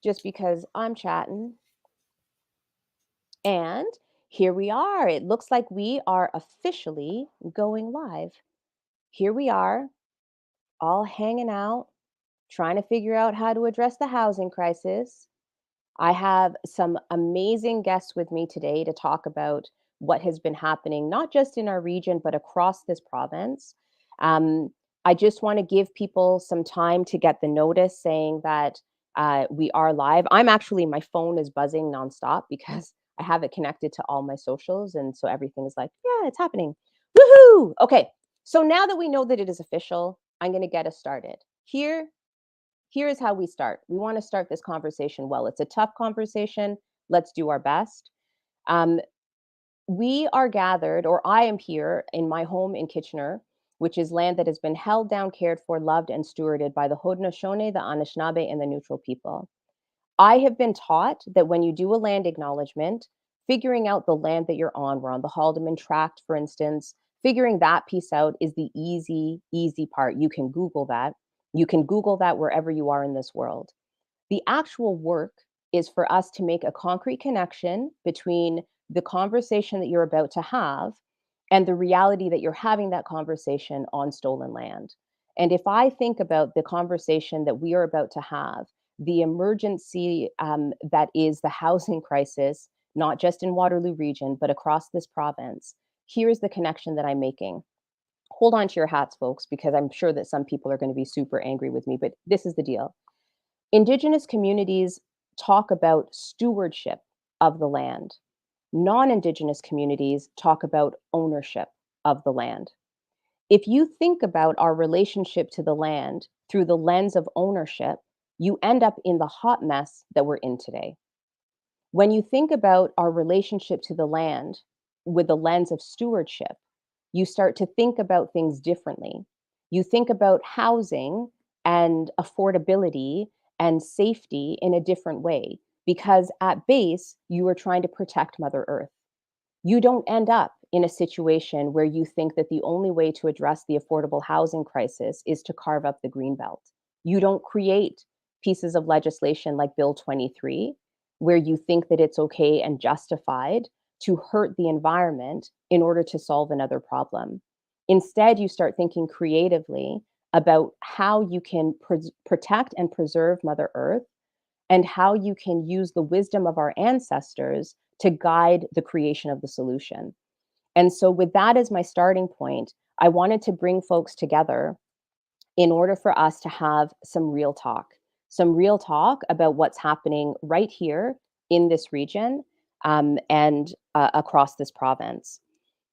just because I'm chatting. And here we are. It looks like we are officially going live. Here we are, all hanging out, trying to figure out how to address the housing crisis. I have some amazing guests with me today to talk about what has been happening, not just in our region, but across this province. Um, I just want to give people some time to get the notice saying that we are live. My phone is buzzing nonstop because I have it connected to all my socials. And so everything is like, yeah, it's happening. Woohoo! Okay. So now that we know that it is official, I'm going to get us started. Here is how we start. We want to start this conversation well. It's a tough conversation. Let's do our best. Um, we are gathered, or I am here in my home in Kitchener, which is land that has been held down, cared for, loved, and stewarded by the Haudenosaunee, the Anishinaabe, and the Neutral people. I have been taught that when you do a land acknowledgement, figuring out the land that you're on, we're on the Haldeman Tract, for instance, figuring that piece out is the easy part. You can Google that. You can Google that wherever you are in this world. The actual work is for us to make a concrete connection between the conversation that you're about to have and the reality that you're having that conversation on stolen land. And if I think about the conversation that we are about to have, the emergency that is the housing crisis, not just in Waterloo region, but across this province, here's the connection that I'm making. Hold on to your hats, folks, because I'm sure that some people are going to be super angry with me, but this is the deal. Indigenous communities talk about stewardship of the land. Non-Indigenous communities talk about ownership of the land. If you think about our relationship to the land through the lens of ownership, you end up in the hot mess that we're in today. When you think about our relationship to the land with the lens of stewardship, you start to think about things differently. You think about housing and affordability and safety in a different way because at base, you are trying to protect Mother Earth. You don't end up in a situation where you think that the only way to address the affordable housing crisis is to carve up the greenbelt. You don't create pieces of legislation like Bill 23 where you think that it's okay and justified to hurt the environment in order to solve another problem. Instead, you start thinking creatively about how you can protect and preserve Mother Earth and how you can use the wisdom of our ancestors to guide the creation of the solution. And so, with that as my starting point, I wanted to bring folks together in order for us to have some real talk about what's happening right here in this region and across this province.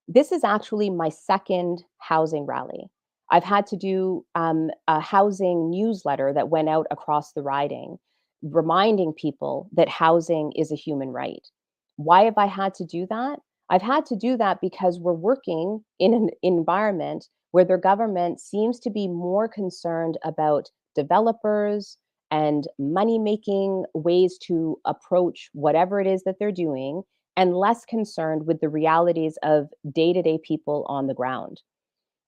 This is actually my second housing rally. I've had to do a housing newsletter that went out across the riding, reminding people that housing is a human right. Why have I had to do that? I've had to do that because we're working in an environment where their government seems to be more concerned about developers and money making ways to approach whatever it is that they're doing and less concerned with the realities of day to day people on the ground.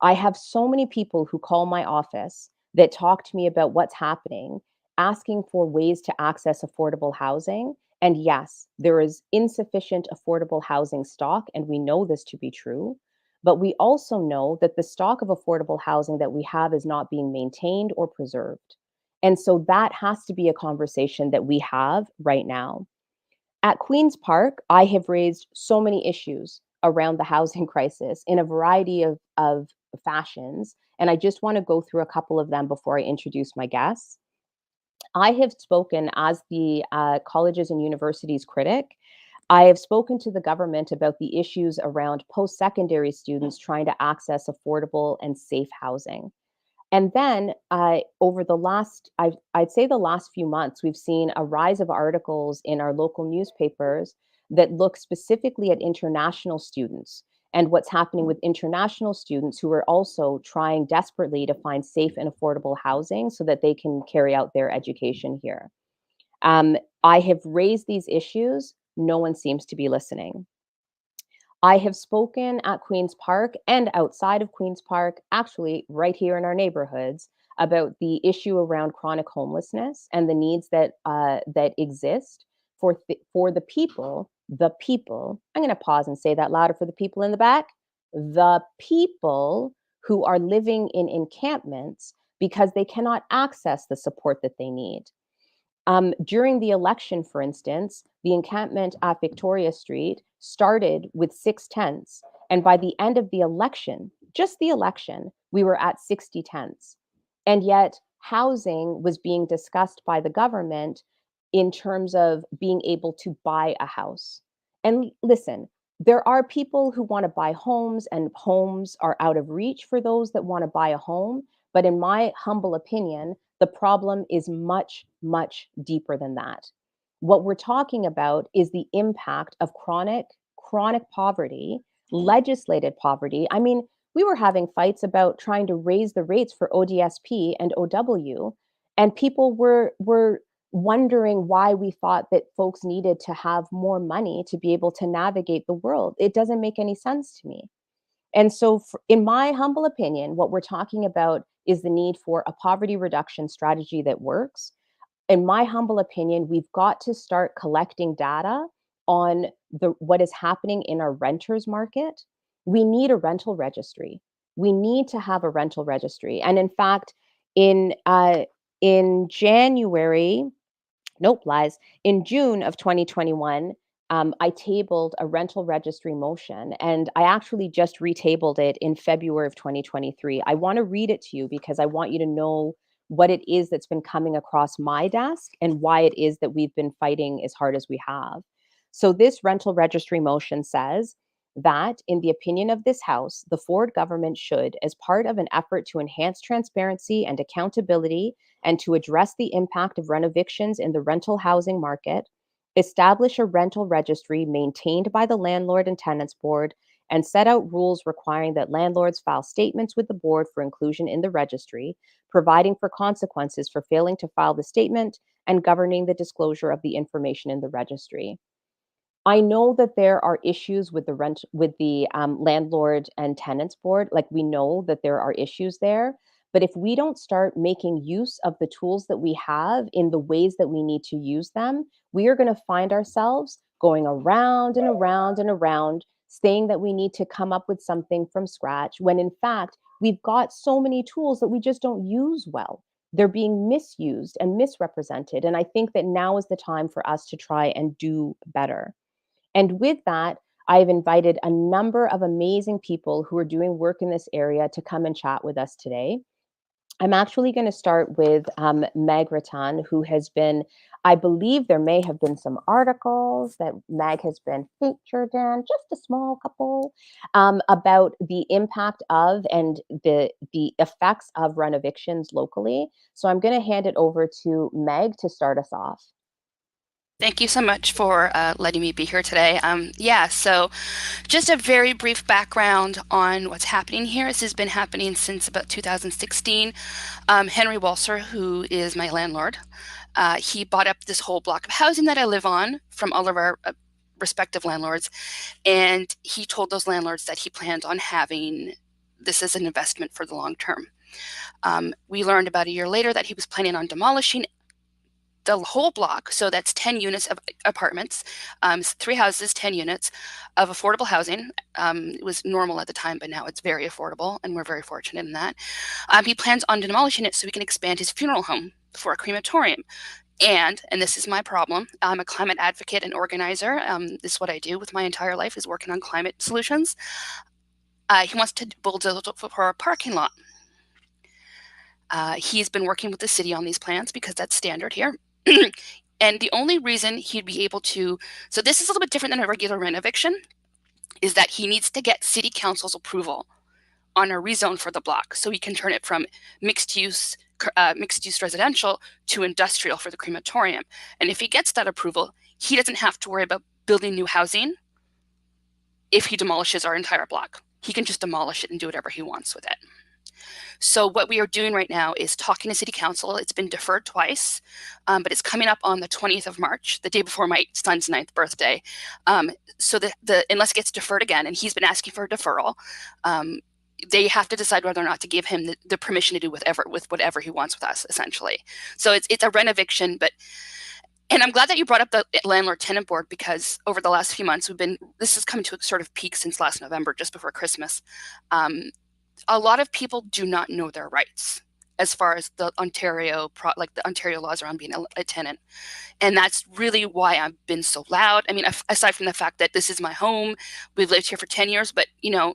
I have so many people who call my office that talk to me about what's happening, asking for ways to access affordable housing. And yes, there is insufficient affordable housing stock, and we know this to be true. But we also know that the stock of affordable housing that we have is not being maintained or preserved. And so that has to be a conversation that we have right now. At Queen's Park, I have raised so many issues around the housing crisis in a variety of fashions. And I just want to go through a couple of them before I introduce my guests. I have spoken as the colleges and universities critic. I have spoken to the government about the issues around post secondary students trying to access affordable and safe housing. And then over the last, I'd say the last few months, we've seen a rise of articles in our local newspapers that look specifically at international students and what's happening with international students who are also trying desperately to find safe and affordable housing so that they can carry out their education here. I have raised these issues. No one seems to be listening. I have spoken at Queen's Park and outside of Queen's Park, actually right here in our neighborhoods, about the issue around chronic homelessness and the needs that exist for the people. The people. I'm going to pause and say that louder for the people in the back. The people who are living in encampments because they cannot access the support that they need. During the election, for instance, the encampment at Victoria Street started with 6 tents. And by the end of the election, just the election, we were at 60 tents. And yet, housing was being discussed by the government in terms of being able to buy a house. And listen, there are people who want to buy homes, and homes are out of reach for those that want to buy a home. But in my humble opinion, the problem is much, much deeper than that. What we're talking about is the impact of chronic poverty, legislated poverty. I mean, we were having fights about trying to raise the rates for ODSP and OW, and people were wondering why we thought that folks needed to have more money to be able to navigate the world. It doesn't make any sense to me. And so, in my humble opinion, what we're talking about is the need for a poverty reduction strategy that works. In my humble opinion, we've got to start collecting data on what is happening in our renters market. We need a rental registry. We need to have a rental registry. And in fact, in January, nope, lies. In June of 2021, I tabled a rental registry motion, and I actually just retabled it in February of 2023. I want to read it to you because I want you to know what it is that's been coming across my desk and why it is that we've been fighting as hard as we have. So, this rental registry motion says that, in the opinion of this House, the Ford government should, as part of an effort to enhance transparency and accountability and to address the impact of renovictions in the rental housing market, establish a rental registry maintained by the Landlord and Tenants Board, and set out rules requiring that landlords file statements with the board for inclusion in the registry, providing for consequences for failing to file the statement, and governing the disclosure of the information in the registry. I know that there are issues with the landlord and tenants board. Like, we know that there are issues there, but if we don't start making use of the tools that we have in the ways that we need to use them, we are going to find ourselves going around and around and around, saying that we need to come up with something from scratch, when in fact, we've got so many tools that we just don't use well. They're being misused and misrepresented. And I think that now is the time for us to try and do better. And with that, I've invited a number of amazing people who are doing work in this area to come and chat with us today. I'm actually going to start with Meg Rattan, who has been, I believe there may have been some articles that Meg has been featured in, just a small couple, about the impact of and the effects of renovictions locally. So I'm going to hand it over to Meg to start us off. Thank you so much for letting me be here today. So just a very brief background on what's happening here. This has been happening since about 2016. Henry Walser, who is my landlord, he bought up this whole block of housing that I live on from all of our respective landlords, and he told those landlords that he planned on having this as an investment for the long term. We learned about a year later that he was planning on demolishing the whole block, so that's 10 units of apartments, 3 houses, 10 units of affordable housing. It was normal at the time, but now it's very affordable, and we're very fortunate in that. He plans on demolishing it so he can expand his funeral home for a crematorium. And this is my problem, I'm a climate advocate and organizer. This is what I do with my entire life, is working on climate solutions. He wants to bulldoze for a parking lot. He's been working with the city on these plans because that's standard here. And the only reason he'd be able to, so this is a little bit different than a regular rent eviction, is that he needs to get city council's approval on a rezone for the block so he can turn it from mixed use residential to industrial for the crematorium. And if he gets that approval, he doesn't have to worry about building new housing if he demolishes our entire block. He can just demolish it and do whatever he wants with it. So what we are doing right now is talking to city council. It's been deferred twice, but it's coming up on the 20th of March, the day before my son's 9th birthday. So unless it gets deferred again, and he's been asking for a deferral, they have to decide whether or not to give him the permission to do whatever he wants with us, essentially. So it's a rent eviction, and I'm glad that you brought up the landlord tenant board, because over the last few months this has come to a sort of peak since last November, just before Christmas. A lot of people do not know their rights as far as the Ontario laws around being a tenant. And that's really why I've been so loud. I mean, aside from the fact that this is my home, we've lived here for 10 years, but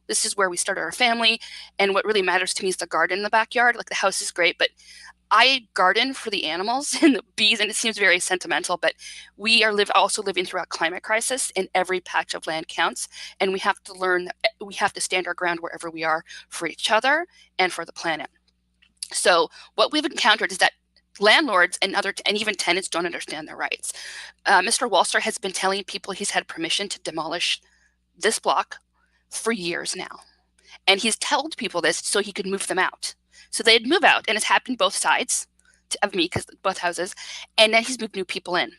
this is where we started our family. And what really matters to me is the garden in the backyard. Like, the house is great, but I garden for the animals and the bees, and it seems very sentimental, but we are also living through a climate crisis, and every patch of land counts. And we have to learn that we have to stand our ground wherever we are, for each other and for the planet. So what we've encountered is that landlords and even tenants don't understand their rights. Mr. Walser has been telling people he's had permission to demolish this block for years now. And he's told people this so he could move them out. So they'd move out, and it's happened both sides of me, because both houses. And then he's moved new people in,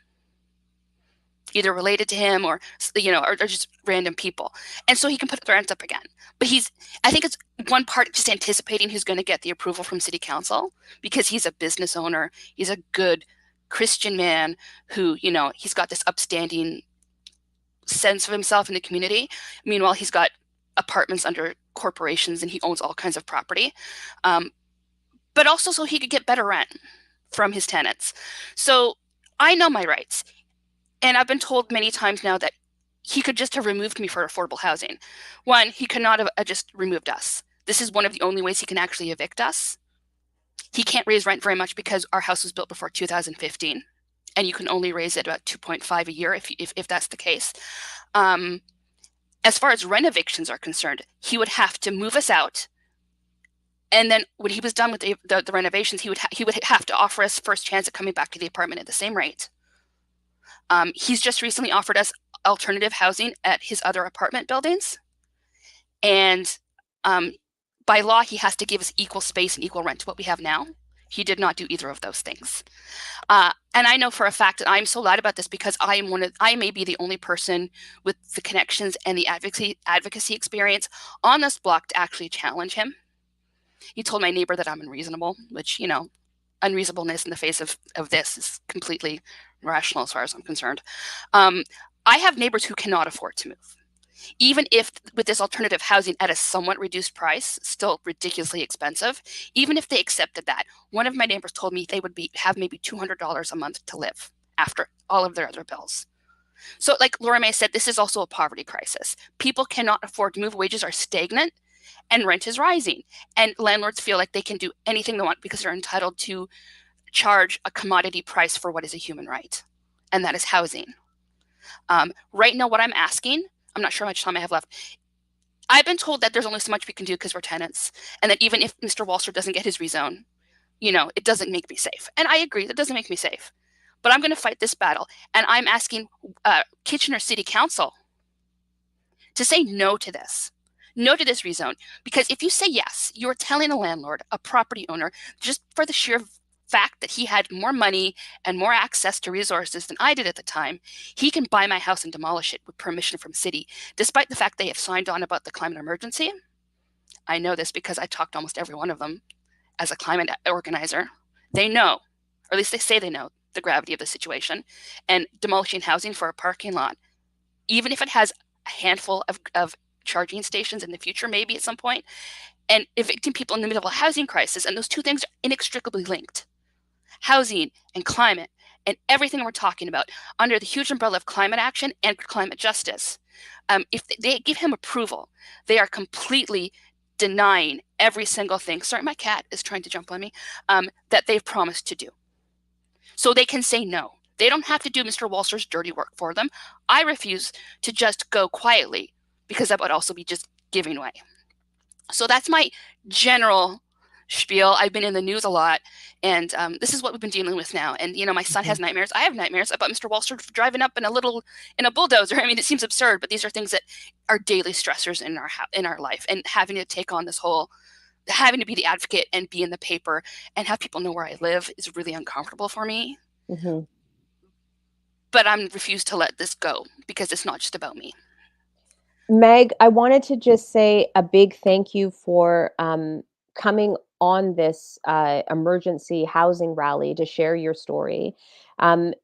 either related to him or just random people. And so he can put the rent up again. But I think it's one part just anticipating who's going to get the approval from city council, because he's a business owner. He's a good Christian man who, he's got this upstanding sense of himself in the community. Meanwhile, he's got apartments under corporations, and he owns all kinds of property. But also so he could get better rent from his tenants. So I know my rights. And I've been told many times now that he could just have removed me for affordable housing. One, he could not have just removed us. This is one of the only ways he can actually evict us. He can't raise rent very much, because our house was built before 2015, and you can only raise it about 2.5 a year if that's the case. As far as rent evictions are concerned, he would have to move us out. And then when he was done with the renovations, he would have to offer us first chance at coming back to the apartment at the same rate. He's just recently offered us alternative housing at his other apartment buildings. And by law, he has to give us equal space and equal rent to what we have now. He did not do either of those things. And I know for a fact that I'm so loud about this because I may be the only person with the connections and the advocacy experience on this block to actually challenge him. He told my neighbor that I'm unreasonable, which, unreasonableness in the face of this is completely rational as far as I'm concerned. I have neighbors who cannot afford to move. Even if with this alternative housing at a somewhat reduced price, still ridiculously expensive, even if they accepted that, one of my neighbors told me they would have maybe $200 a month to live after all of their other bills. So like Laura May said, this is also a poverty crisis. People cannot afford to move. Wages are stagnant and rent is rising. And landlords feel like they can do anything they want because they're entitled to charge a commodity price for what is a human right, and that is housing. Right now, what I'm asking, I'm not sure how much time I have left. I've been told that there's only so much we can do because we're tenants, and that even if Mr. Walser doesn't get his rezone, it doesn't make me safe. And I agree, that doesn't make me safe. But I'm going to fight this battle, and I'm asking Kitchener City Council to say no to this. No to this rezone. Because if you say yes, you're telling a landlord, a property owner, just for the sheer fact that he had more money and more access to resources than I did at the time, he can buy my house and demolish it with permission from city, despite the fact they have signed on about the climate emergency. I know this because I talked to almost every one of them as a climate organizer. They know, or at least they say they know, the gravity of the situation. And demolishing housing for a parking lot, even if it has a handful of charging stations in the future, maybe at some point, and evicting people in the middle of a housing crisis, and those two things are inextricably linked. Housing and climate and everything we're talking about under the huge umbrella of climate action and climate justice. If they give him approval, they are completely denying every single thing. Sorry, my cat is trying to jump on me. That they've promised to do. So they can say no. They don't have to do Mr. Walser's dirty work for them. I refuse to just go quietly because that would also be just giving way. So that's my general spiel. I've been in the news a lot, and this is what we've been dealing with now. And my son has nightmares. I have nightmares about Mr. Walser driving up in a bulldozer. I mean, it seems absurd, but these are things that are daily stressors in our life. And having to take on having to be the advocate and be in the paper and have people know where I live is really uncomfortable for me. Mm-hmm. But I'm refused to let this go because it's not just about me. Meg, I wanted to just say a big thank you for coming on this emergency housing rally to share your story. Um,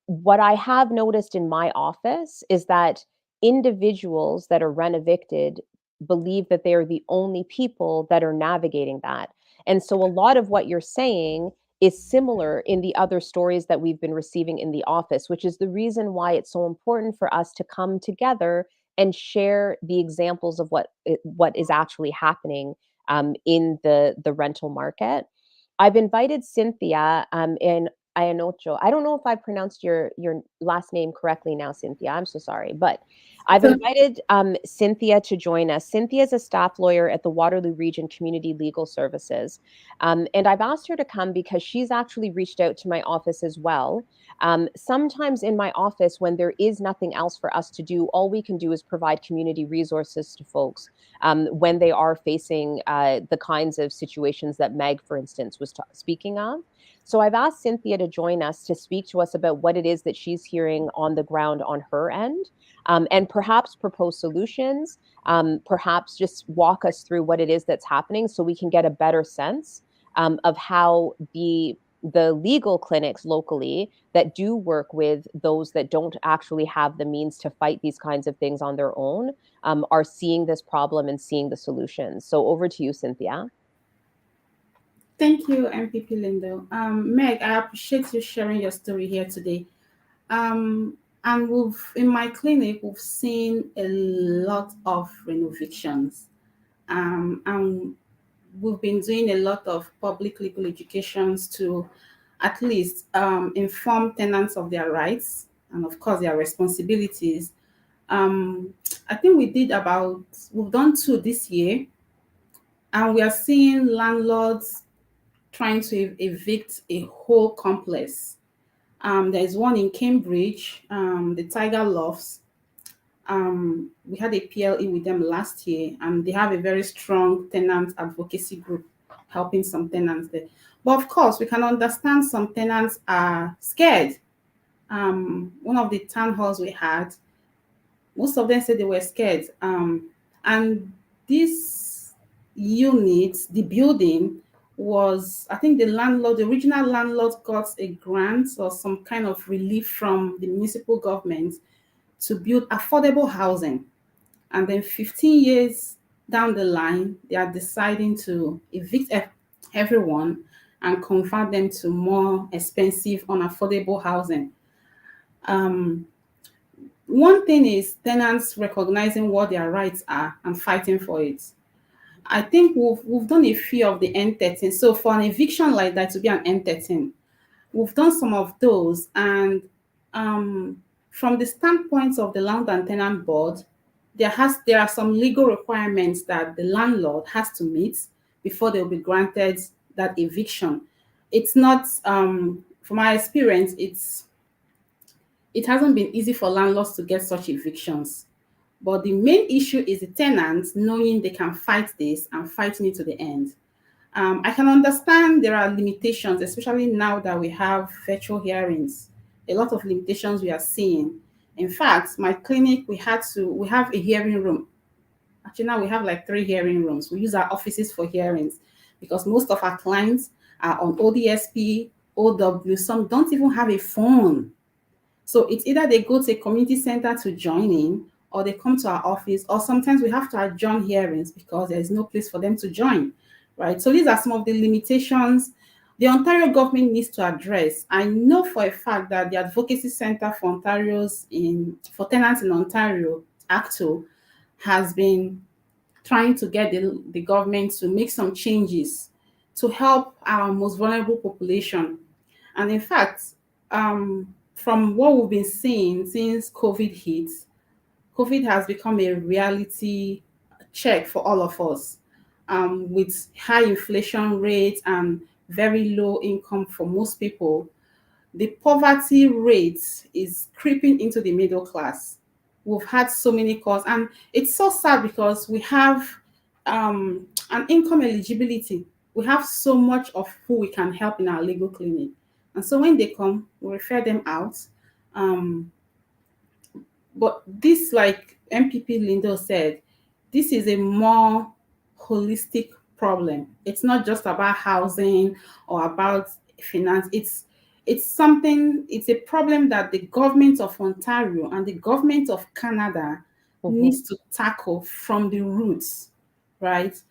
what I have noticed in my office is that individuals that are rent evicted believe that they are the only people that are navigating that. And so a lot of what you're saying is similar in the other stories that we've been receiving in the office, which is the reason why it's so important for us to come together and share the examples of what is actually happening in the rental market. I've invited Cynthia in Ayanocho. I don't know if I pronounced your last name correctly now, Cynthia. I'm so sorry, but I've So invited Cynthia to join us. Cynthia is a staff lawyer at the Waterloo Region Community Legal Services, and I've asked her to come because she's actually reached out to my office as well. Sometimes in my office, when there is nothing else for us to do, all we can do is provide community resources to folks when they are facing the kinds of situations that Meg, for instance, was speaking of. So I've asked Cynthia to join us to speak to us about what it is that she's hearing on the ground on her end, and perhaps propose solutions, perhaps just walk us through what it is that's happening so we can get a better sense of how the legal clinics locally that do work with those that don't actually have the means to fight these kinds of things on their own are seeing this problem and seeing the solutions. So over to you, Cynthia. thank you, MPP Lindo. Meg, I appreciate you sharing your story here today. And we've in my clinic, we've seen a lot of renovictions. And we've been doing a lot of public legal educations to at least inform tenants of their rights and of course their responsibilities. Um, I think we've done two this year, and we are seeing landlords trying to evict a whole complex. There is one in Cambridge, the Tiger Lofts. We had a PLE with them last year, and they have a very strong tenant advocacy group helping some tenants there. But of course, we can understand some tenants are scared. One of the town halls we had, most of them said they were scared. And this unit, the building, was, I think the original landlord got a grant or some kind of relief from the municipal government to build affordable housing. And then 15 years down the line, they are deciding to evict everyone and convert them to more expensive, unaffordable housing. Um, One thing is tenants recognizing what their rights are and fighting for it. I think we've done a few of the N13. So for an eviction like that to be an N13, we've done some of those. And from the standpoint of the Landlord and Tenant Board, there are some legal requirements that the landlord has to meet before they'll be granted that eviction. It's not, from my experience, it hasn't been easy for landlords to get such evictions. But the main issue is the tenants knowing they can fight this and fighting it to the end. I can understand there are limitations, especially now that we have virtual hearings. A lot of limitations we are seeing. In fact, my clinic, we have a hearing room. Actually, now we have like 3 hearing rooms. We use our offices for hearings because most of our clients are on ODSP, OW. Some don't even have a phone. So it's either they go to a community center to join in, or they come to our office, or sometimes we have to adjourn hearings because there is no place for them to join, right? So these are some of the limitations the Ontario government needs to address. I know for a fact that the Advocacy Center for for Tenants in Ontario, ACTO, has been trying to get the government to make some changes to help our most vulnerable population. And in fact, from what we've been seeing since COVID hit, COVID has become a reality check for all of us, with high inflation rates and very low income for most people. The poverty rate is creeping into the middle class. We've had so many calls, and it's so sad because we have an income eligibility. We have so much of who we can help in our legal clinic. And so when they come, we refer them out. Um, But this, like MPP Lindo said, this is a more holistic problem. It's not just about housing or about finance. It's something, it's a problem that the government of Ontario and the government of Canada Mhm. needs to tackle from the roots, right?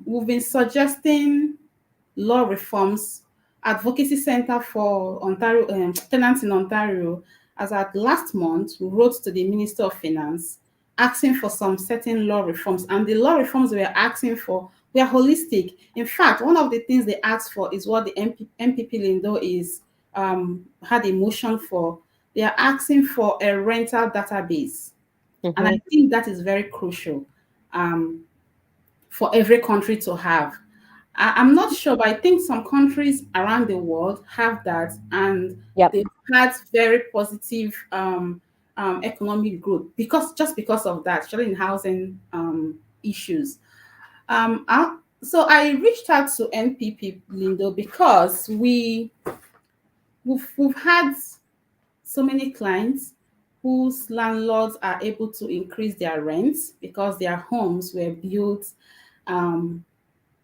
We've been suggesting law reforms. Advocacy Center for Ontario Tenants in Ontario, as at last month, wrote to the Minister of Finance asking for some certain law reforms. And the law reforms we are asking for were holistic. In fact, one of the things they asked for is what the MPP Lindo is had a motion for. They are asking for a rental database. And Mhm. I think that is very crucial um, for every country to have. I'm not sure, but I think some countries around the world have that, and Yep. they've had very positive economic growth because of that, especially in housing issues. So I reached out to NPP Lindo because we've had so many clients whose landlords are able to increase their rents because their homes were built um,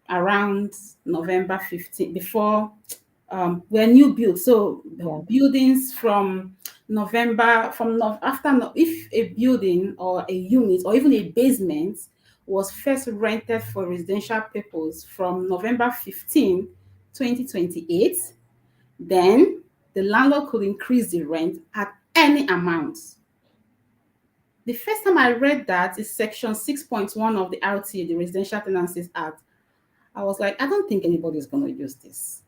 around November 15th, before were new builds. So Yeah. buildings from November, if a building or a unit or even a basement was first rented for residential purpose from November 15, 2028, then the landlord could increase the rent at any amount. The first time I read that is section 6.1 of the RTA, the Residential Tenancies Act. I was like, I don't think anybody's going to use this.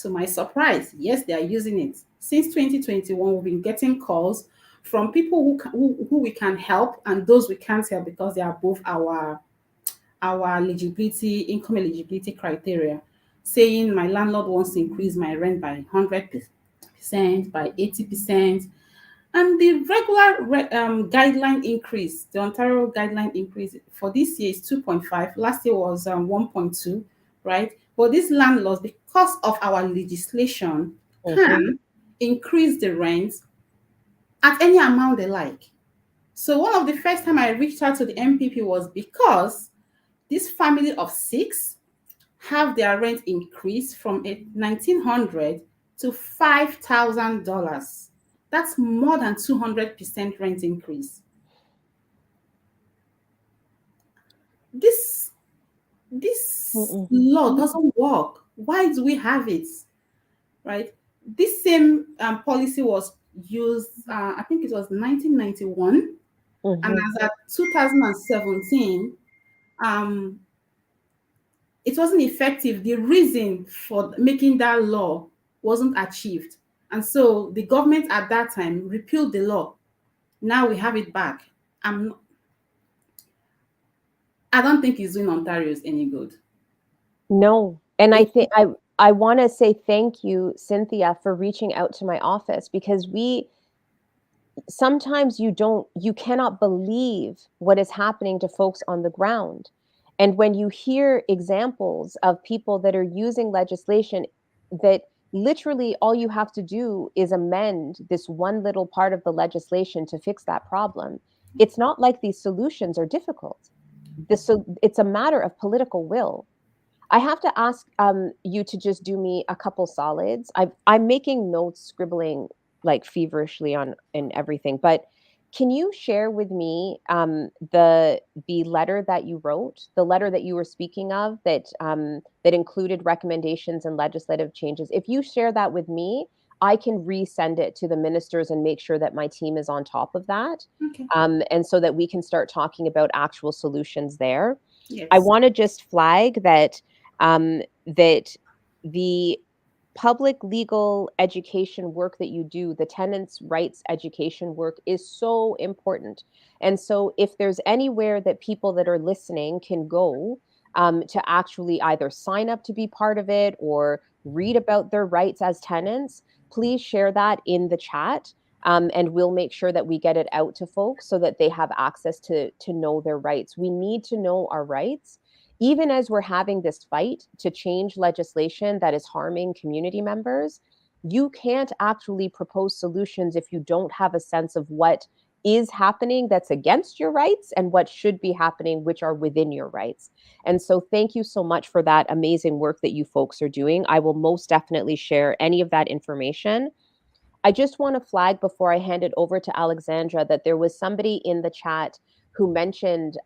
To my surprise, yes, they are using it. Since 2021, we've been getting calls from people who we can help and those we can't help because they are above our eligibility, income eligibility criteria, saying my landlord wants to increase my rent by 100%, by 80%. And the regular guideline increase, the Ontario guideline increase for this year is 2.5. Last year was 1.2, right? But these landlords, because of our legislation, Mhm. can increase the rent at any amount they like. So one of the first time I reached out to the MPP was because this family of six have their rent increased from 1,900 to $5,000. That's more than 200% rent increase. This this Mm-mm. law doesn't work. Why do we have it? Right? This same policy was used, I think it was 1991, and Mhm. as at 2017, um, it wasn't effective. The reason for making that law wasn't achieved. And so the government at that time repealed the law. Now we have it back. I'm, I don't think it's doing Ontarians any good. No. And I It, think I want to say thank you, Cynthia, for reaching out to my office because we sometimes you cannot believe what is happening to folks on the ground. And when you hear examples of people that are using legislation that literally all you have to do is amend this one little part of the legislation to fix that problem, it's not like these solutions are difficult. So it's a matter of political will. I have to ask you to just do me a couple solids. I'm making notes, scribbling like feverishly on and everything. But can you share with me the letter that you wrote, the letter that you were speaking of that included recommendations and legislative changes? If you share that with me, I can resend it to the ministers and make sure that my team is on top of that, okay. and so that we can start talking about actual solutions there. I Yes. want to just flag that the public legal education work that you do, the tenants' rights education work, is so important. And so, if there's anywhere that people that are listening can go to actually either sign up to be part of it or read about their rights as tenants, please share that in the chat. And we'll make sure that we get it out to folks so that they have access to know their rights. We need to know our rights even as we're having this fight to change legislation that is harming community members. You can't actually propose solutions if you don't have a sense of what is happening that's against your rights and what should be happening, which are within your rights. And so, thank you so much for that amazing work that you folks are doing. I will most definitely share any of that information. I just want to flag before I hand it over to Alexandra that there was somebody in the chat who mentioned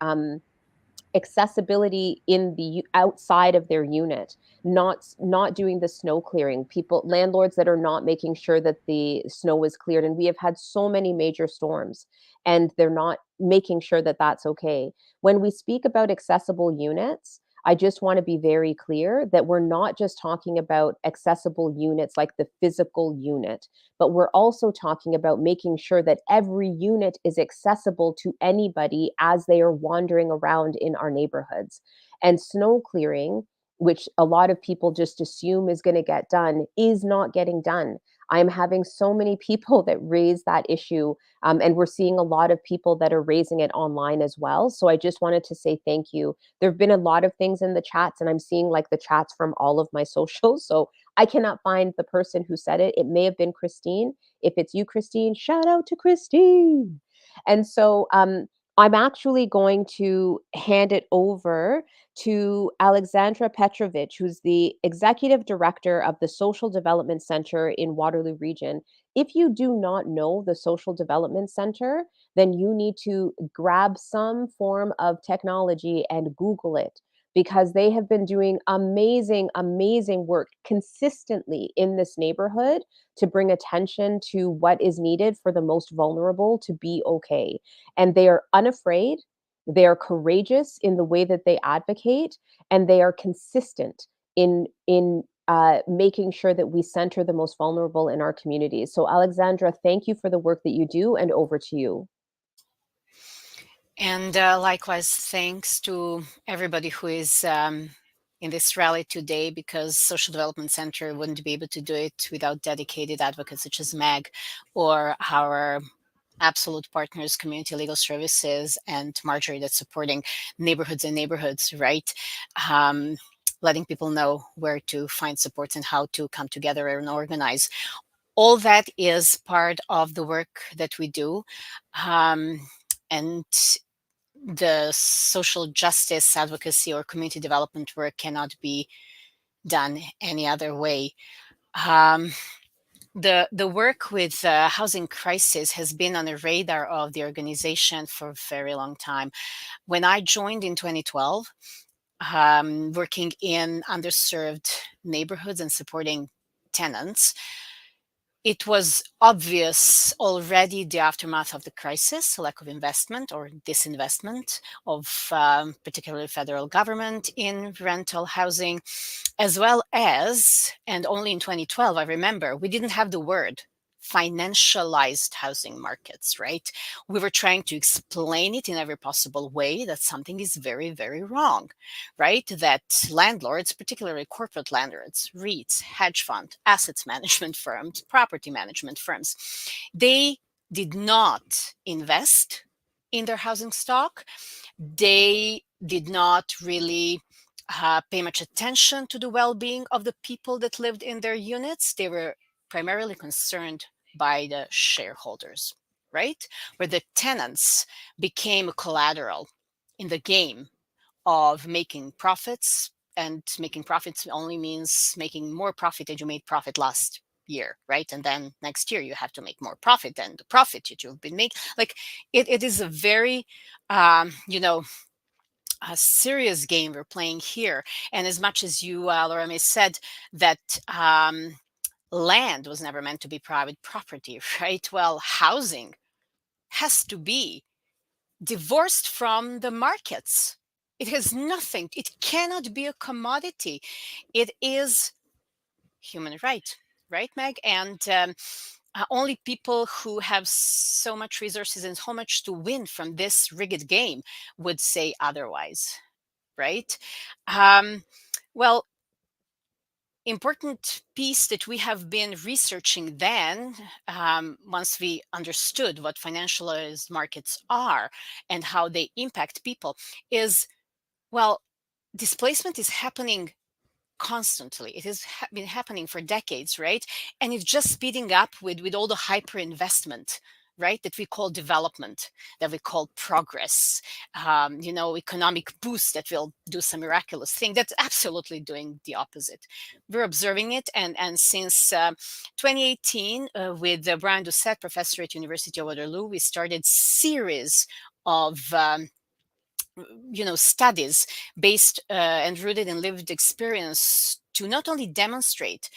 accessibility in the outside of their unit, not doing the snow clearing, people, landlords that are not making sure that the snow is cleared. And we have had so many major storms and they're not making sure that that's okay. When we speak about accessible units, I just want to be very clear that we're not just talking about accessible units like the physical unit, but we're also talking about making sure that every unit is accessible to anybody as they are wandering around in our neighborhoods. And snow clearing, which a lot of people just assume is going to get done, is not getting done. I'm having so many people that raise that issue, and we're seeing a lot of people that are raising it online as well. So I just wanted to say thank you. There have been a lot of things in the chats, and I'm seeing like the chats from all of my socials. So I cannot find the person who said it. It may have been Christine. If it's you, Christine, shout out to Christine. And so I'm actually going to hand it over to Alexandra Petrovich, who's the executive director of the Social Development Center in Waterloo Region. If you do not know the Social Development Center, then you need to grab some form of technology and Google it, because they have been doing amazing, amazing work consistently in this neighborhood to bring attention to what is needed for the most vulnerable to be okay. And they are unafraid, they are courageous in the way that they advocate, and they are consistent in making sure that we center the most vulnerable in our communities. So, Alexandra, thank you for the work that you do, and over to you. And likewise, thanks to everybody who is in this rally today, because Social Development Center wouldn't be able to do it without dedicated advocates such as Meg or our absolute partners, Community Legal Services and Marjorie, that's supporting neighborhoods and neighborhoods, right? Letting people know where to find support and how to come together and organize. All that is part of the work that we do. And the social justice advocacy or community development work cannot be done any other way. The work with housing crisis has been on the radar of the organization for a very long time. When I joined in 2012, working in underserved neighborhoods and supporting tenants, it was obvious already the aftermath of the crisis, lack of investment or disinvestment of particularly federal government in rental housing, as well as, and only in 2012, I remember, we didn't have the word financialized housing markets, right? We were trying to explain it in every possible way that something is very, very wrong, right? That landlords, particularly corporate landlords, REITs, hedge fund, assets management firms, property management firms, they did not invest in their housing stock. They did not really pay much attention to the well-being of the people that lived in their units. They were primarily concerned by the shareholders, right? Where the tenants became collateral in the game of making profits, and making profits only means making more profit than you made profit last year, right? And then next year you have to make more profit than the profit that you've been making. Like it is a very, a serious game we're playing here. And as much as you, Laura, said that land was never meant to be private property, right? Well, housing has to be divorced from the markets. It has nothing, it cannot be a commodity. It is human right, Meg? And only people who have so much resources and so much to win from this rigged game would say otherwise, right? Well, important piece that we have been researching then, once we understood what financialized markets are and how they impact people, is, well, displacement is happening constantly. It has been happening for decades, right? And it's just speeding up with all the hyper investment right? That we call development, that we call progress, economic boost that will do some miraculous thing. That's absolutely doing the opposite. We're observing it, and since 2018, with Brian Doucette, professor at University of Waterloo, we started series of studies based and rooted in lived experience to not only demonstrate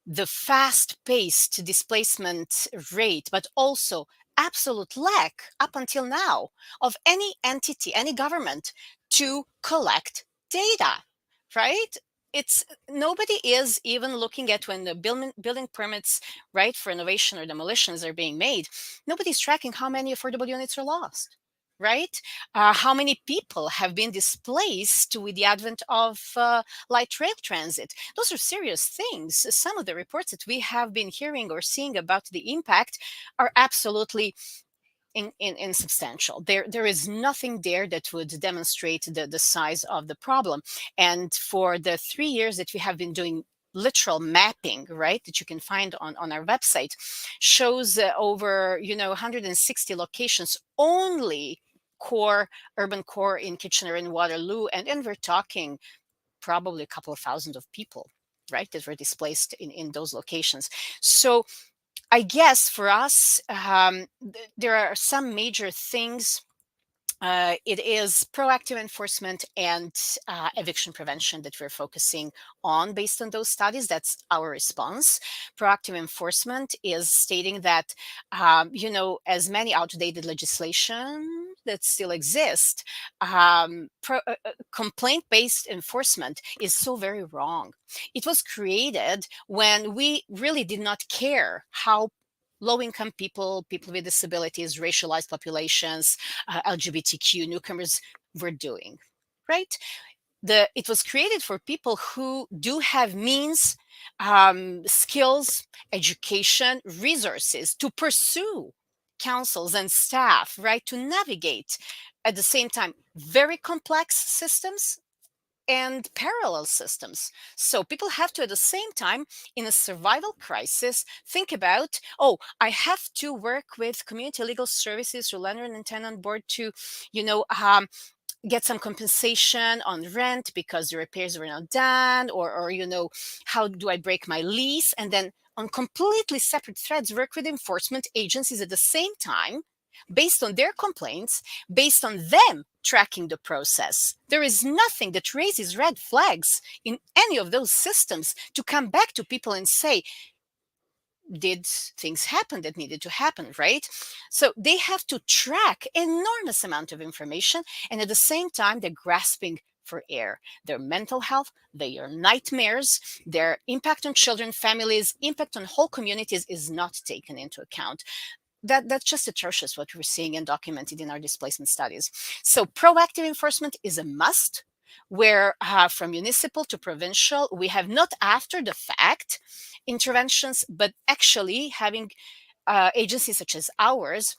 the fast-paced displacement rate, but also absolute lack up until now of any entity, any government to collect data, right? It's nobody is even looking at when the building permits, right, for renovation or demolitions are being made. Nobody's tracking how many affordable units are lost, right? How many people have been displaced with the advent of light rail transit? Those are serious things. Some of the reports that we have been hearing or seeing about the impact are absolutely insubstantial. There is nothing there that would demonstrate the size of the problem. And for the 3 years that we have been doing literal mapping, right, that you can find on our website, shows over 160 locations, only urban core in Kitchener and Waterloo, and we're talking probably a couple of thousand of people, right, that were displaced in those locations. So I guess for us, there are some major things. It is proactive enforcement and eviction prevention that we're focusing on based on those studies. That's our response. Proactive enforcement is stating that, as many outdated legislation that still exist, complaint-based enforcement is so very wrong. It was created when we really did not care how low-income people with disabilities, racialized populations, LGBTQ newcomers were doing, right? It was created for people who do have means, skills, education, resources to pursue councils and staff, right? To navigate at the same time very complex systems and parallel systems. So people have to, at the same time, in a survival crisis, think about, oh, I have to work with community legal services or landlord and tenant board to, get some compensation on rent because the repairs were not done, or how do I break my lease? And then on completely separate threads, work with enforcement agencies at the same time, based on their complaints, based on them tracking the process. There is nothing that raises red flags in any of those systems to come back to people and say, did things happen that needed to happen, right? So they have to track enormous amount of information, and at the same time they're grasping for air. Their mental health, their nightmares, their impact on children, families, impact on whole communities is not taken into account. That's just atrocious what we're seeing and documented in our displacement studies. So proactive enforcement is a must, where from municipal to provincial, we have not after the fact interventions, but actually having agencies such as ours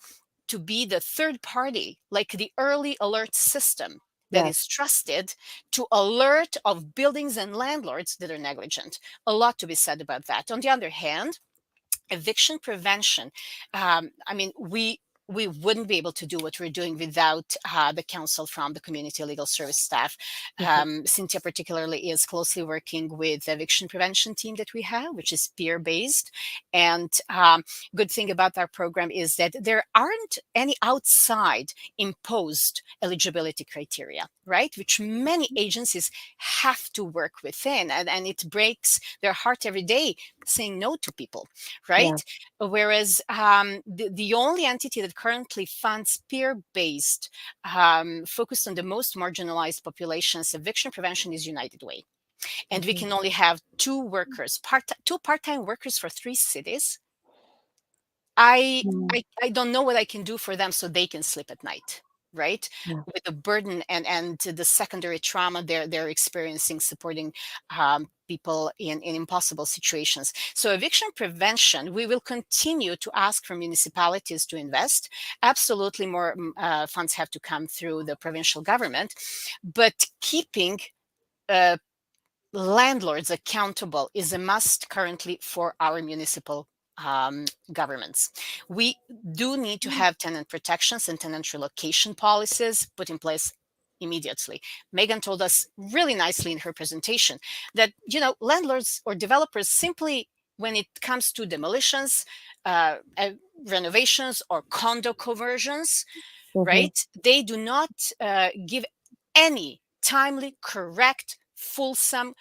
to be the third party, like the early alert system that Yes. is trusted to alert of buildings and landlords that are negligent. A lot to be said about that. On the other hand, eviction prevention, we wouldn't be able to do what we're doing without the counsel from the community legal service staff. Cynthia particularly is closely working with the eviction prevention team that we have, which is peer-based. And good thing about our program is that there aren't any outside imposed eligibility criteria, right? Which many agencies have to work within. And it breaks their heart every day saying no to people, right? Yeah. Whereas the only entity that currently funds peer-based, focused on the most marginalized populations, eviction prevention is United Way. And we can only have two part-time workers for 3 cities. I don't know what I can do for them so they can sleep at night, right? Yeah. With the burden and the secondary trauma they're experiencing supporting people in impossible situations. So eviction prevention, we will continue to ask for municipalities to invest. Absolutely more funds have to come through the provincial government, but keeping landlords accountable is a must currently for our municipal governments. We do need to have tenant protections and tenant relocation policies put in place immediately. Megan told us really nicely in her presentation that, landlords or developers simply, when it comes to demolitions, renovations, or condo conversions, Mhm. right? They do not give any timely, correct, fulsome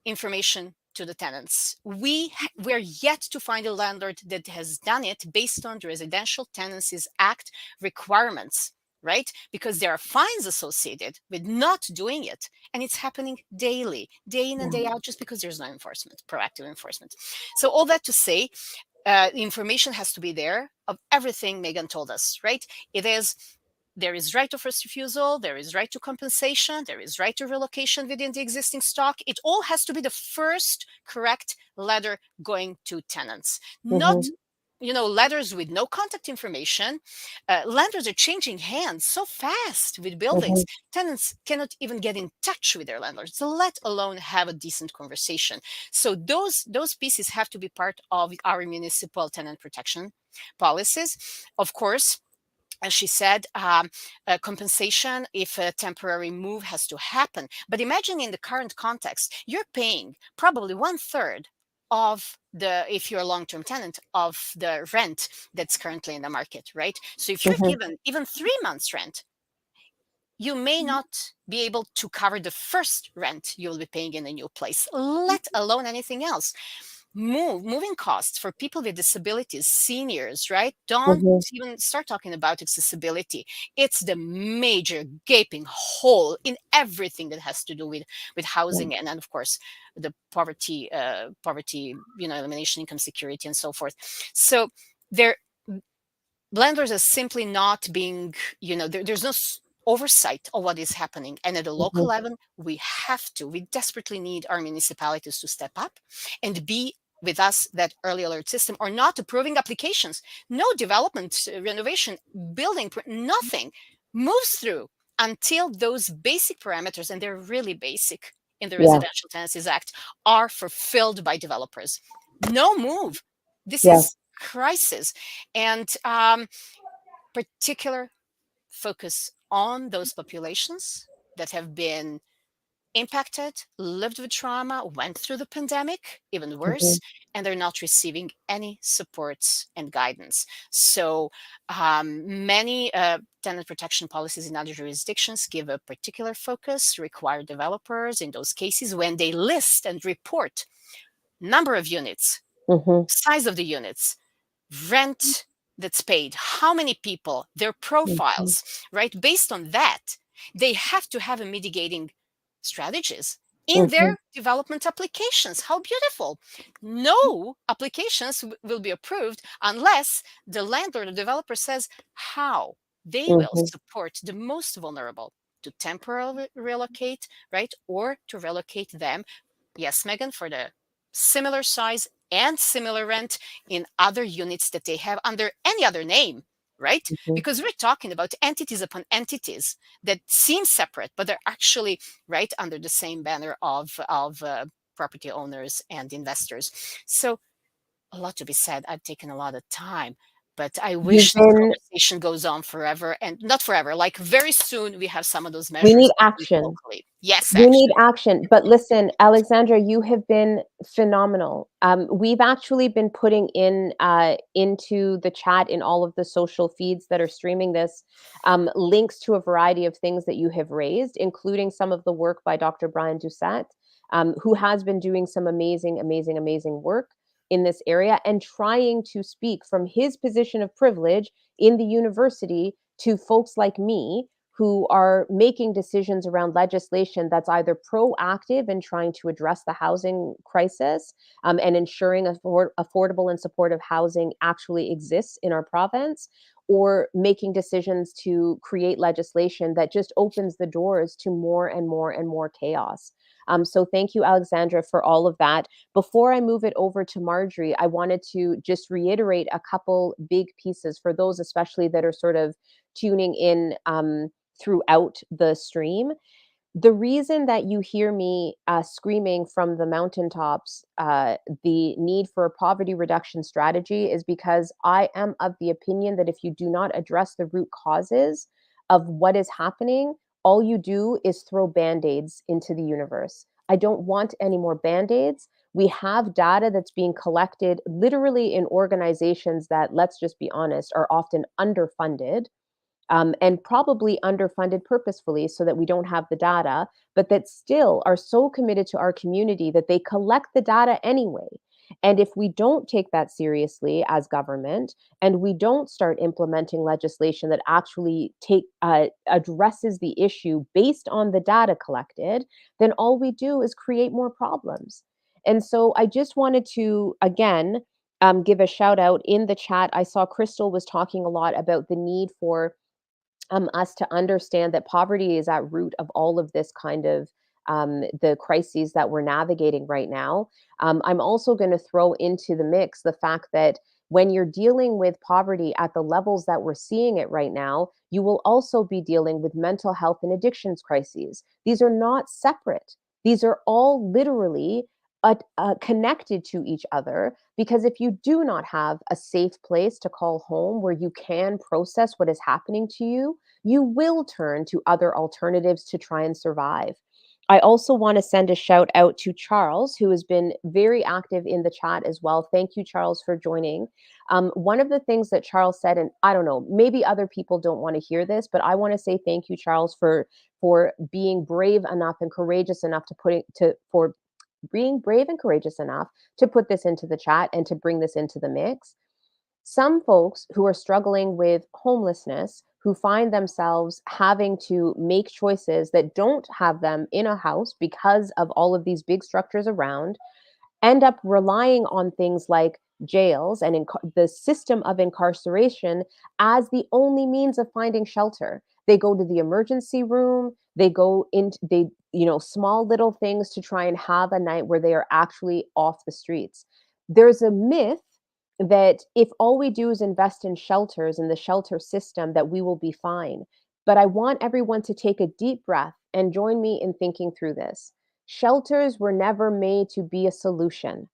information to the tenants. We're yet to find a landlord that has done it based on the Residential Tenancies Act requirements, right? Because there are fines associated with not doing it. And it's happening daily, day in and day out, just because there's no enforcement, proactive enforcement. So all that to say, information has to be there of everything Megan told us, right? There is right of first refusal, there is right to compensation, there is right to relocation within the existing stock. It all has to be the first correct letter going to tenants, not Mhm. letters with no contact information. Landlords are changing hands so fast with buildings. Mhm. Tenants cannot even get in touch with their landlords, let alone have a decent conversation. So those pieces have to be part of our municipal tenant protection policies. Of course, as she said, compensation if a temporary move has to happen. But imagine in the current context, you're paying probably 1/3 of if you're a long-term tenant, of the rent that's currently in the market, right? So if you're Mhm. given even 3 months rent, you may not be able to cover the first rent you'll be paying in a new place, let alone anything else. Moving costs for people with disabilities, seniors, right? Don't Mhm. even start talking about accessibility. It's the major gaping hole in everything that has to do with housing, and of course the poverty, elimination, income security, and so forth. So there, landlords are simply not being, there's no oversight of what is happening. And at the local Mhm. level, we desperately need our municipalities to step up and be with us that early alert system, or not approving applications. No development, renovation, building, nothing moves through until those basic parameters, and they're really basic in the Yeah. Residential Tenancies Act, are fulfilled by developers. No move. This Yeah. is crisis. And particular focus on those populations that have been impacted, lived with trauma, went through the pandemic, even Mhm. worse, and they're not receiving any supports and guidance. So many tenant protection policies in other jurisdictions give a particular focus, require developers in those cases, when they list and report number of units, Mhm. size of the units, rent that's paid, how many people, their Mhm. profiles, right? Based on that, they have to have a mitigating strategies in Mhm. their development applications. How beautiful. No applications will be approved unless the landlord or developer says how they will Mhm. support the most vulnerable to temporarily relocate, right? Or to relocate them. Yes, Megan, for the similar size and similar rent in other units that they have under any other name, right? Mhm. Because we're talking about entities upon entities that seem separate, but they're actually right under the same banner of property owners and investors. So a lot to be said. I've taken a lot of time, but I You've wish this been conversation goes on forever, and not forever. Like very soon, we have some of those We measures need in place action. locally. Yes, We need action. action. But listen, Alexandra, you have been phenomenal. We've actually been putting into the chat in all of the social feeds that are streaming this links to a variety of things that you have raised, including some of the work by Dr. Brian Doucette, who has been doing some amazing, amazing, amazing work in this area and trying to speak from his position of privilege in the university to folks like me who are making decisions around legislation that's either proactive in trying to address the housing crisis and ensuring affordable and supportive housing actually exists in our province, or making decisions to create legislation that just opens the doors to more and more and more chaos. So thank you, Alexandra, for all of that. Before I move it over to Marjorie, I wanted to just reiterate a couple big pieces for those, especially that are sort of tuning in throughout the stream. The reason that you hear me screaming from the mountaintops the need for a poverty reduction strategy is because I am of the opinion that if you do not address the root causes of what is happening, all you do is throw band aids into the universe. I don't want any more band aids. We have data that's being collected literally in organizations that, let's just be honest, are often underfunded and probably underfunded purposefully so that we don't have the data, but that still are so committed to our community that they collect the data anyway. And if we don't take that seriously as government, and we don't start implementing legislation that actually addresses the issue based on the data collected, then all we do is create more problems. And so I just wanted to again give a shout out in the chat. I saw Crystal was talking a lot about the need for us to understand that poverty is at root of all of this kind of the crises that we're navigating right now. I'm also going to throw into the mix the fact that when you're dealing with poverty at the levels that we're seeing it right now, you will also be dealing with mental health and addictions crises. These are not separate. These are all literally connected to each other, because if you do not have a safe place to call home where you can process what is happening to you, you will turn to other alternatives to try and survive. I also want to send a shout out to Charles, who has been very active in the chat as well. Thank you, Charles, for joining. One of the things that Charles said, and I don't know, maybe other people don't want to hear this, but I want to say thank you, Charles, for being brave enough and courageous enough for being brave and courageous enough to put this into the chat and to bring this into the mix. Some folks who are struggling with homelessness, who find themselves having to make choices that don't have them in a house because of all of these big structures around, end up relying on things like jails and the system of incarceration as the only means of finding shelter. They go to the emergency room, they go into small little things to try and have a night where they are actually off the streets. There's a myth that if all we do is invest in shelters and the shelter system, that we will be fine. But I want everyone to take a deep breath and join me in thinking through this. Shelters were never made to be a solution.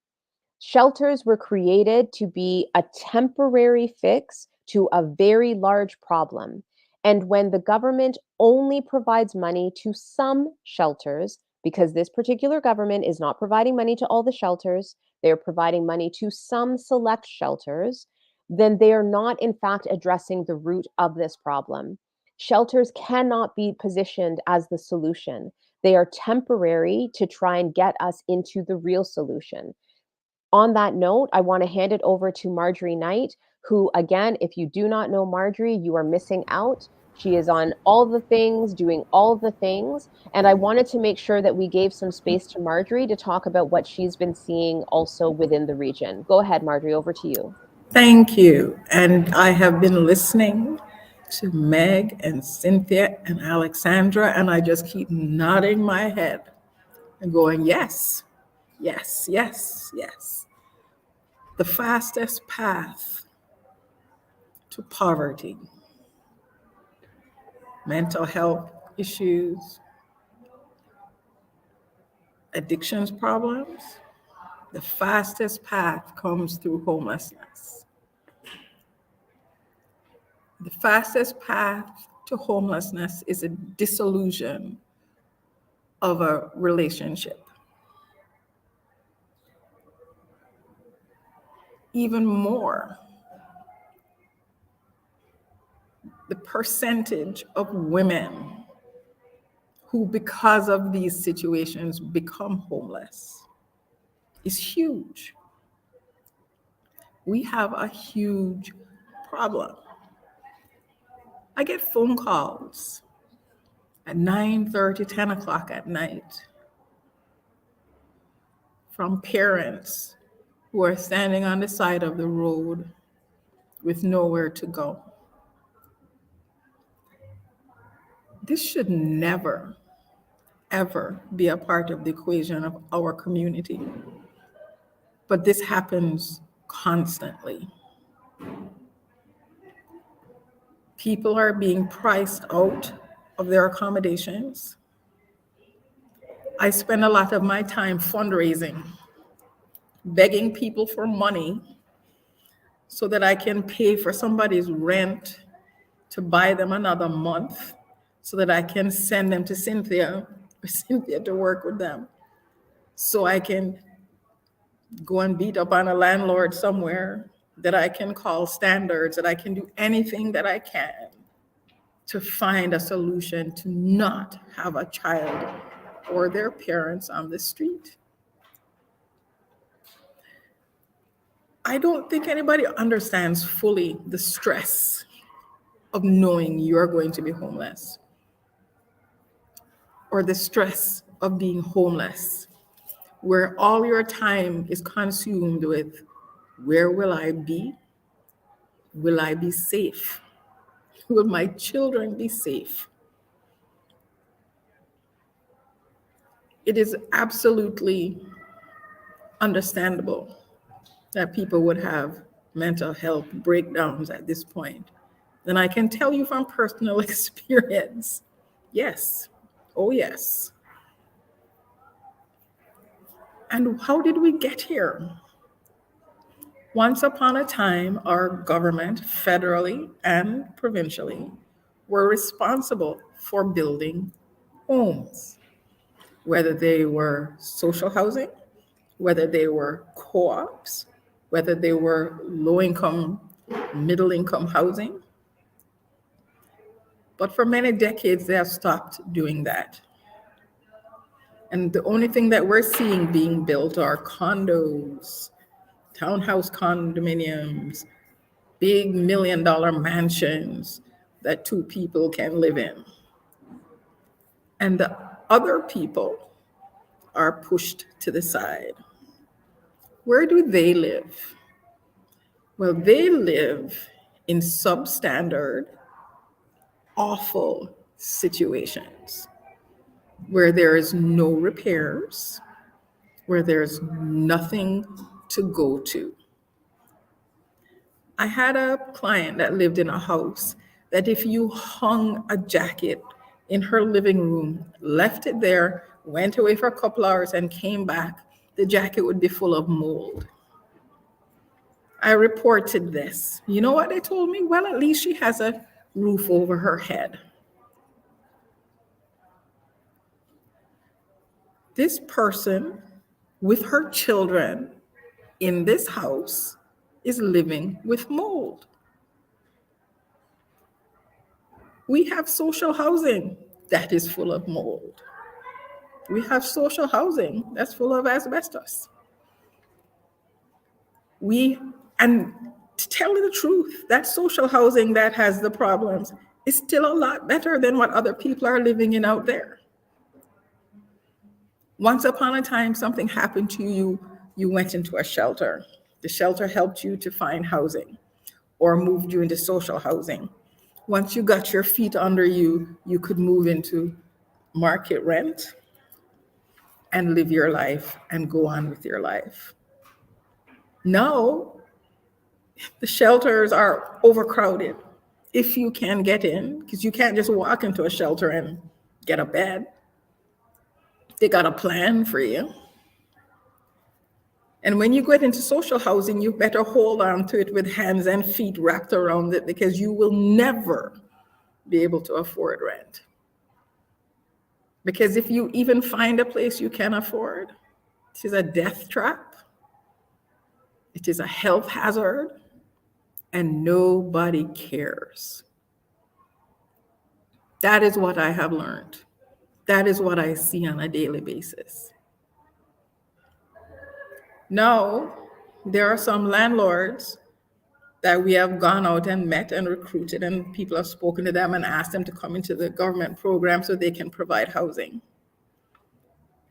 Shelters were created to be a temporary fix to a very large problem. And when the government only provides money to some shelters, because this particular government is not providing money to all the shelters, they're providing money to some select shelters, then they are not, in fact, addressing the root of this problem. Shelters cannot be positioned as the solution. They are temporary to try and get us into the real solution. On that note, I want to hand it over to Marjorie Knight, who, again, if you do not know Marjorie, you are missing out. She is on all the things, doing all the things. And I wanted to make sure that we gave some space to Marjorie to talk about what she's been seeing also within the region. Go ahead, Marjorie, over to you. Thank you. And I have been listening to Meg and Cynthia and Alexandra, and I just keep nodding my head and going, yes, yes, yes, yes. The fastest path to poverty, mental health issues, addictions problems, the fastest path comes through homelessness. The fastest path to homelessness is a dissolution of a relationship. Even more, the percentage of women who, because of these situations, become homeless is huge. We have a huge problem. I get phone calls at 9:30, 10 o'clock at night from parents who are standing on the side of the road with nowhere to go. This should never, ever be a part of the equation of our community. But this happens constantly. People are being priced out of their accommodations. I spend a lot of my time fundraising, begging people for money so that I can pay for somebody's rent, to buy them another month, so that I can send them to Cynthia, or Cynthia to work with them, so I can go and beat up on a landlord somewhere, that I can call standards, that I can do anything that I can to find a solution to not have a child or their parents on the street. I don't think anybody understands fully the stress of knowing you're going to be homeless, or the stress of being homeless, where all your time is consumed with, where will I be? Will I be safe? Will my children be safe? It is absolutely understandable that people would have mental health breakdowns at this point. And I can tell you from personal experience, yes, oh yes. And how did we get here? Once upon a time, our government, federally and provincially, were responsible for building homes, whether they were social housing, whether they were co-ops, whether they were low-income, middle-income housing. But for many decades, they have stopped doing that. And the only thing that we're seeing being built are condos, townhouse condominiums, big $1 million mansions that two people can live in. And the other people are pushed to the side. Where do they live? Well, they live in substandard, awful situations where there is no repairs, where there's nothing to go to. I had a client that lived in a house that if you hung a jacket in her living room, left it there, went away for a couple hours and came back, the jacket would be full of mold. I reported this. You know what they told me? Well, at least she has a roof over her head. This person with her children in this house is living with mold. We have social housing that is full of mold. We have social housing that's full of asbestos. And to tell you the truth, that social housing that has the problems is still a lot better than what other people are living in out there. Once upon a time, something happened to you, you went into a shelter. The shelter helped you to find housing or moved you into social housing. Once you got your feet under you, you could move into market rent and live your life and go on with your life. Now, the shelters are overcrowded. If you can get in, because you can't just walk into a shelter and get a bed. They got a plan for you. And when you get into social housing, you better hold on to it with hands and feet wrapped around it, because you will never be able to afford rent. Because if you even find a place you can afford, it is a death trap. It is a health hazard, and nobody cares. That is what I have learned. That is what I see on a daily basis. Now, there are some landlords that we have gone out and met and recruited, and people have spoken to them and asked them to come into the government program so they can provide housing.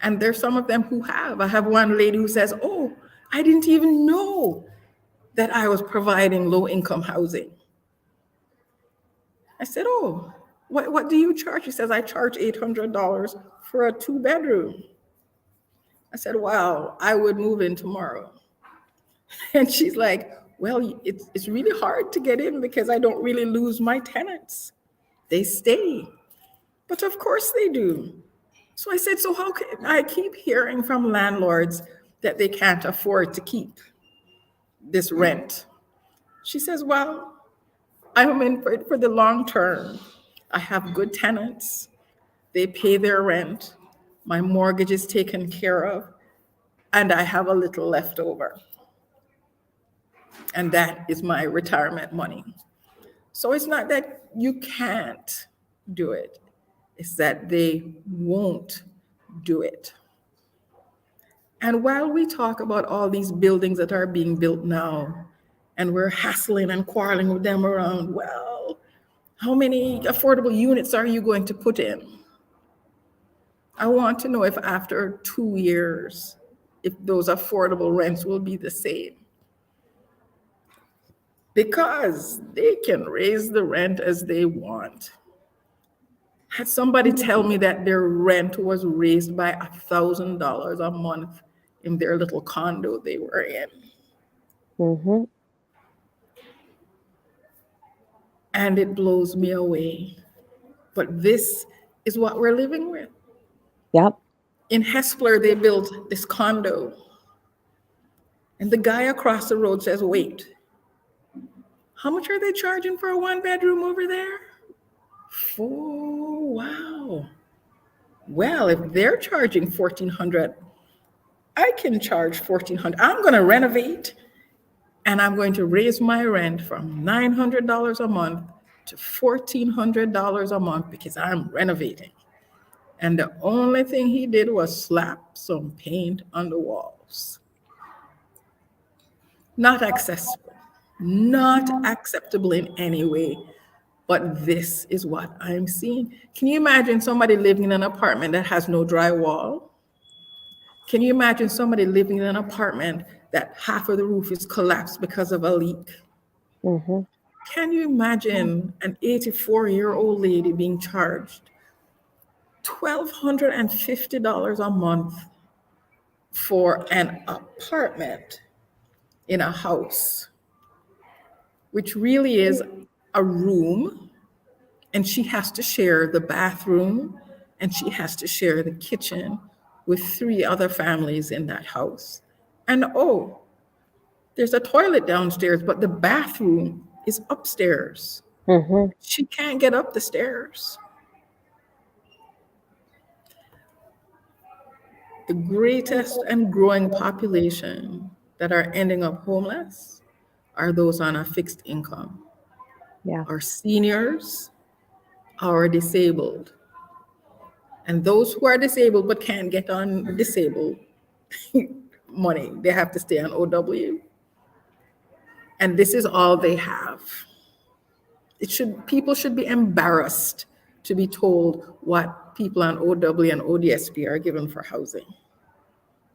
And there's some of them who have. I have one lady who says, "Oh, I didn't even know that I was providing low-income housing." I said, "Oh, what do you charge?" She says, "I charge $800 for a 2-bedroom. I said, "Wow, I would move in tomorrow." And she's like, "Well, it's really hard to get in because I don't really lose my tenants. They stay." But of course they do. So I said, so how can I keep hearing from landlords that they can't afford to keep this rent? She says, well, I'm in for it for the long term. I have good tenants. They pay their rent. My mortgage is taken care of, and I have a little left over. And that is my retirement money. So it's not that you can't do it, it's that they won't do it. And while we talk about all these buildings that are being built now, and we're hassling and quarreling with them around, well, how many affordable units are you going to put in? I want to know if after 2 years, if those affordable rents will be the same. Because they can raise the rent as they want. Had somebody tell me that their rent was raised by $1,000 a month in their little condo they were in. Mm-hmm. And it blows me away. But this is what we're living with. Yep. In Hespeler, they built this condo. And the guy across the road says, wait, how much are they charging for a 1-bedroom over there? Oh, wow. Well, if they're charging $1,400, I can charge $1,400. I'm going to renovate, and I'm going to raise my rent from $900 a month to $1,400 a month because I'm renovating. And the only thing he did was slap some paint on the walls. Not accessible, not acceptable in any way. But this is what I'm seeing. Can you imagine somebody living in an apartment that has no drywall? Can you imagine somebody living in an apartment that half of the roof is collapsed because of a leak? Mm-hmm. Can you imagine an 84-year-old lady being charged $1,250 a month for an apartment in a house, which really is a room, and she has to share the bathroom and she has to share the kitchen with 3 other families in that house. And oh, there's a toilet downstairs, but the bathroom is upstairs. Mm-hmm. She can't get up the stairs. The greatest and growing population that are ending up homeless are those on a fixed income, Yeah. are seniors, are disabled. And those who are disabled but can't get on disabled money, they have to stay on OW. And this is all they have. People should be embarrassed to be told what people on OW and ODSP are given for housing.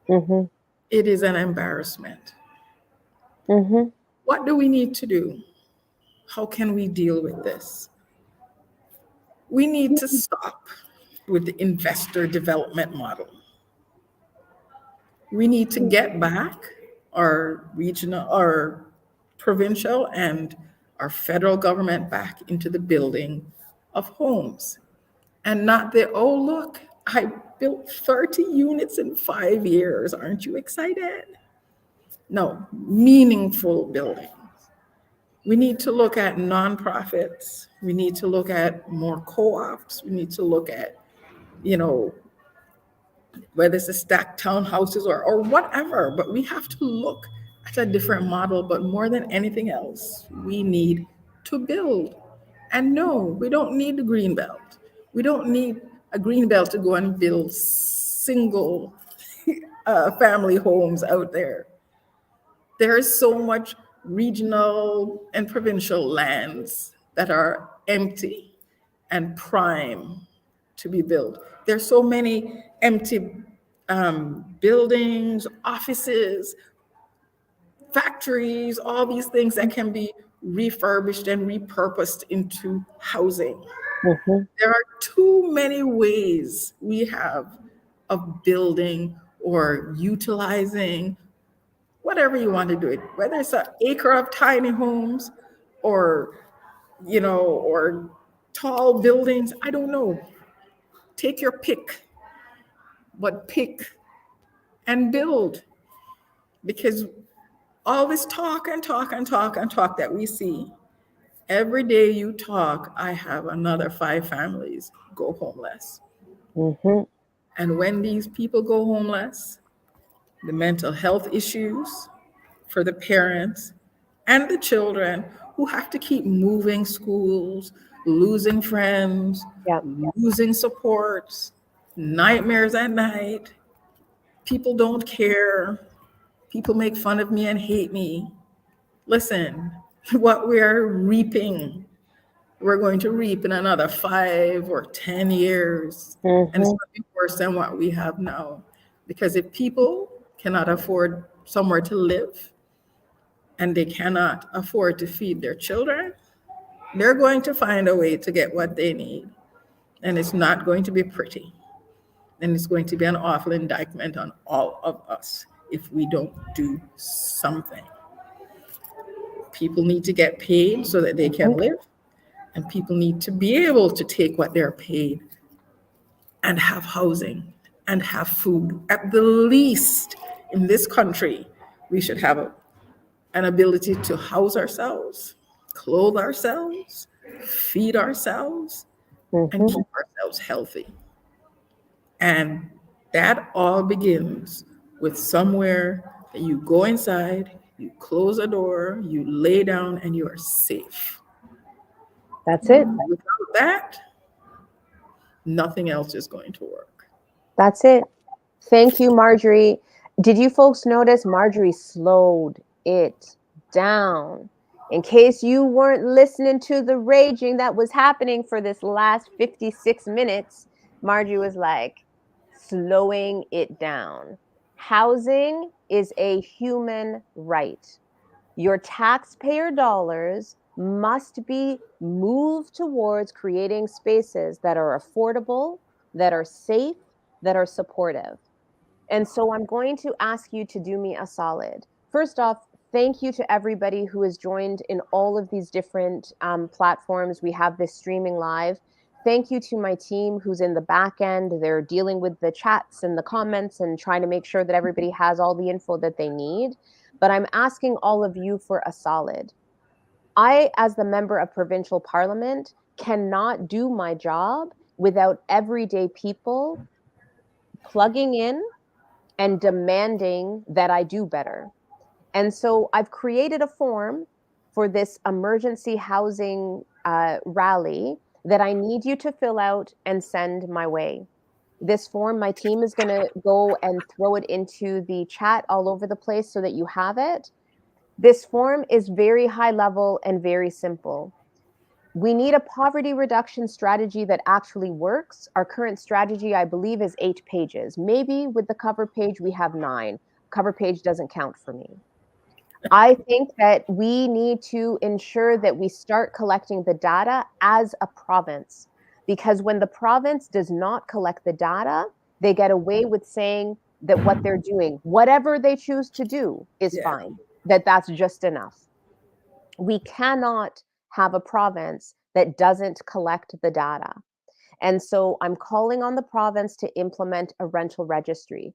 Mm-hmm. It is an embarrassment. Mm-hmm. What do we need to do? How can we deal with this? We need to stop with the investor development model. We need to get back our regional, our provincial, and our federal government back into the building of homes. And not the, oh, look, I built 30 units in 5 years. Aren't you excited? No, meaningful building. We need to look at nonprofits. We need to look at more co-ops. We need to look at, whether it's a stacked townhouses or whatever, but we have to look at a different model. But more than anything else, we need to build. And no, we don't need the green belt. We don't need a green belt to go and build single family homes out there. There is so much regional and provincial lands that are empty and prime to be built. There's so many empty buildings, offices, factories, all these things that can be refurbished and repurposed into housing. Mm-hmm. There are too many ways we have of building or utilizing whatever you want to do it, whether it's an acre of tiny homes or, or tall buildings, I don't know. Take your pick. but pick and build. Because all this talk and talk and talk and talk that we see, every day you talk, I have another 5 families go homeless. Hmm. And when these people go homeless, the mental health issues for the parents and the children who have to keep moving schools, losing friends, Yeah. losing supports, nightmares at night, people don't care, people make fun of me and hate me. Listen, what we are reaping, we're going to reap in another 5 or 10 years. And it's Hmm. going to be worse than what we have now. Because if people cannot afford somewhere to live and they cannot afford to feed their children, they're going to find a way to get what they need. And it's not going to be pretty. And it's going to be an awful indictment on all of us if we don't do something. People need to get paid so that they can live, and people need to be able to take what they're paid and have housing and have food. At the least, in this country, we should have an ability to house ourselves, clothe ourselves, feed ourselves, and Hmm. keep ourselves healthy. And that all begins with somewhere that you go inside, you close a door, you lay down, and you are safe. That's it. Without that, nothing else is going to work. That's it. Thank you, Marjorie. Did you folks notice Marjorie slowed it down? In case you weren't listening to the raging that was happening for this last 56 minutes, Marjorie was like, slowing it down. Housing is a human right. Your taxpayer dollars must be moved towards creating spaces that are affordable, that are safe, that are supportive. And so I'm going to ask you to do me a solid. First off, thank you to everybody who has joined in all of these different platforms. We have this streaming live. Thank you to my team who's in the back end. They're dealing with the chats and the comments and trying to make sure that everybody has all the info that they need. But I'm asking all of you for a solid. I, as the member of provincial parliament, cannot do my job without everyday people plugging in and demanding that I do better. And so I've created a form for this emergency housing rally that I need you to fill out and send my way. This form, my team is going to go and throw it into the chat all over the place so that you have it. This form is very high level and very simple. We need a poverty reduction strategy that actually works. Our current strategy, I believe, is 8 pages. Maybe with the cover page, we have 9. Cover page doesn't count for me. I think that we need to ensure that we start collecting the data as a province, because when the province does not collect the data, they get away with saying that what they're doing, whatever they choose to do, is Yeah. fine, that that's just enough. We cannot have a province that doesn't collect the data. And so I'm calling on the province to implement a rental registry.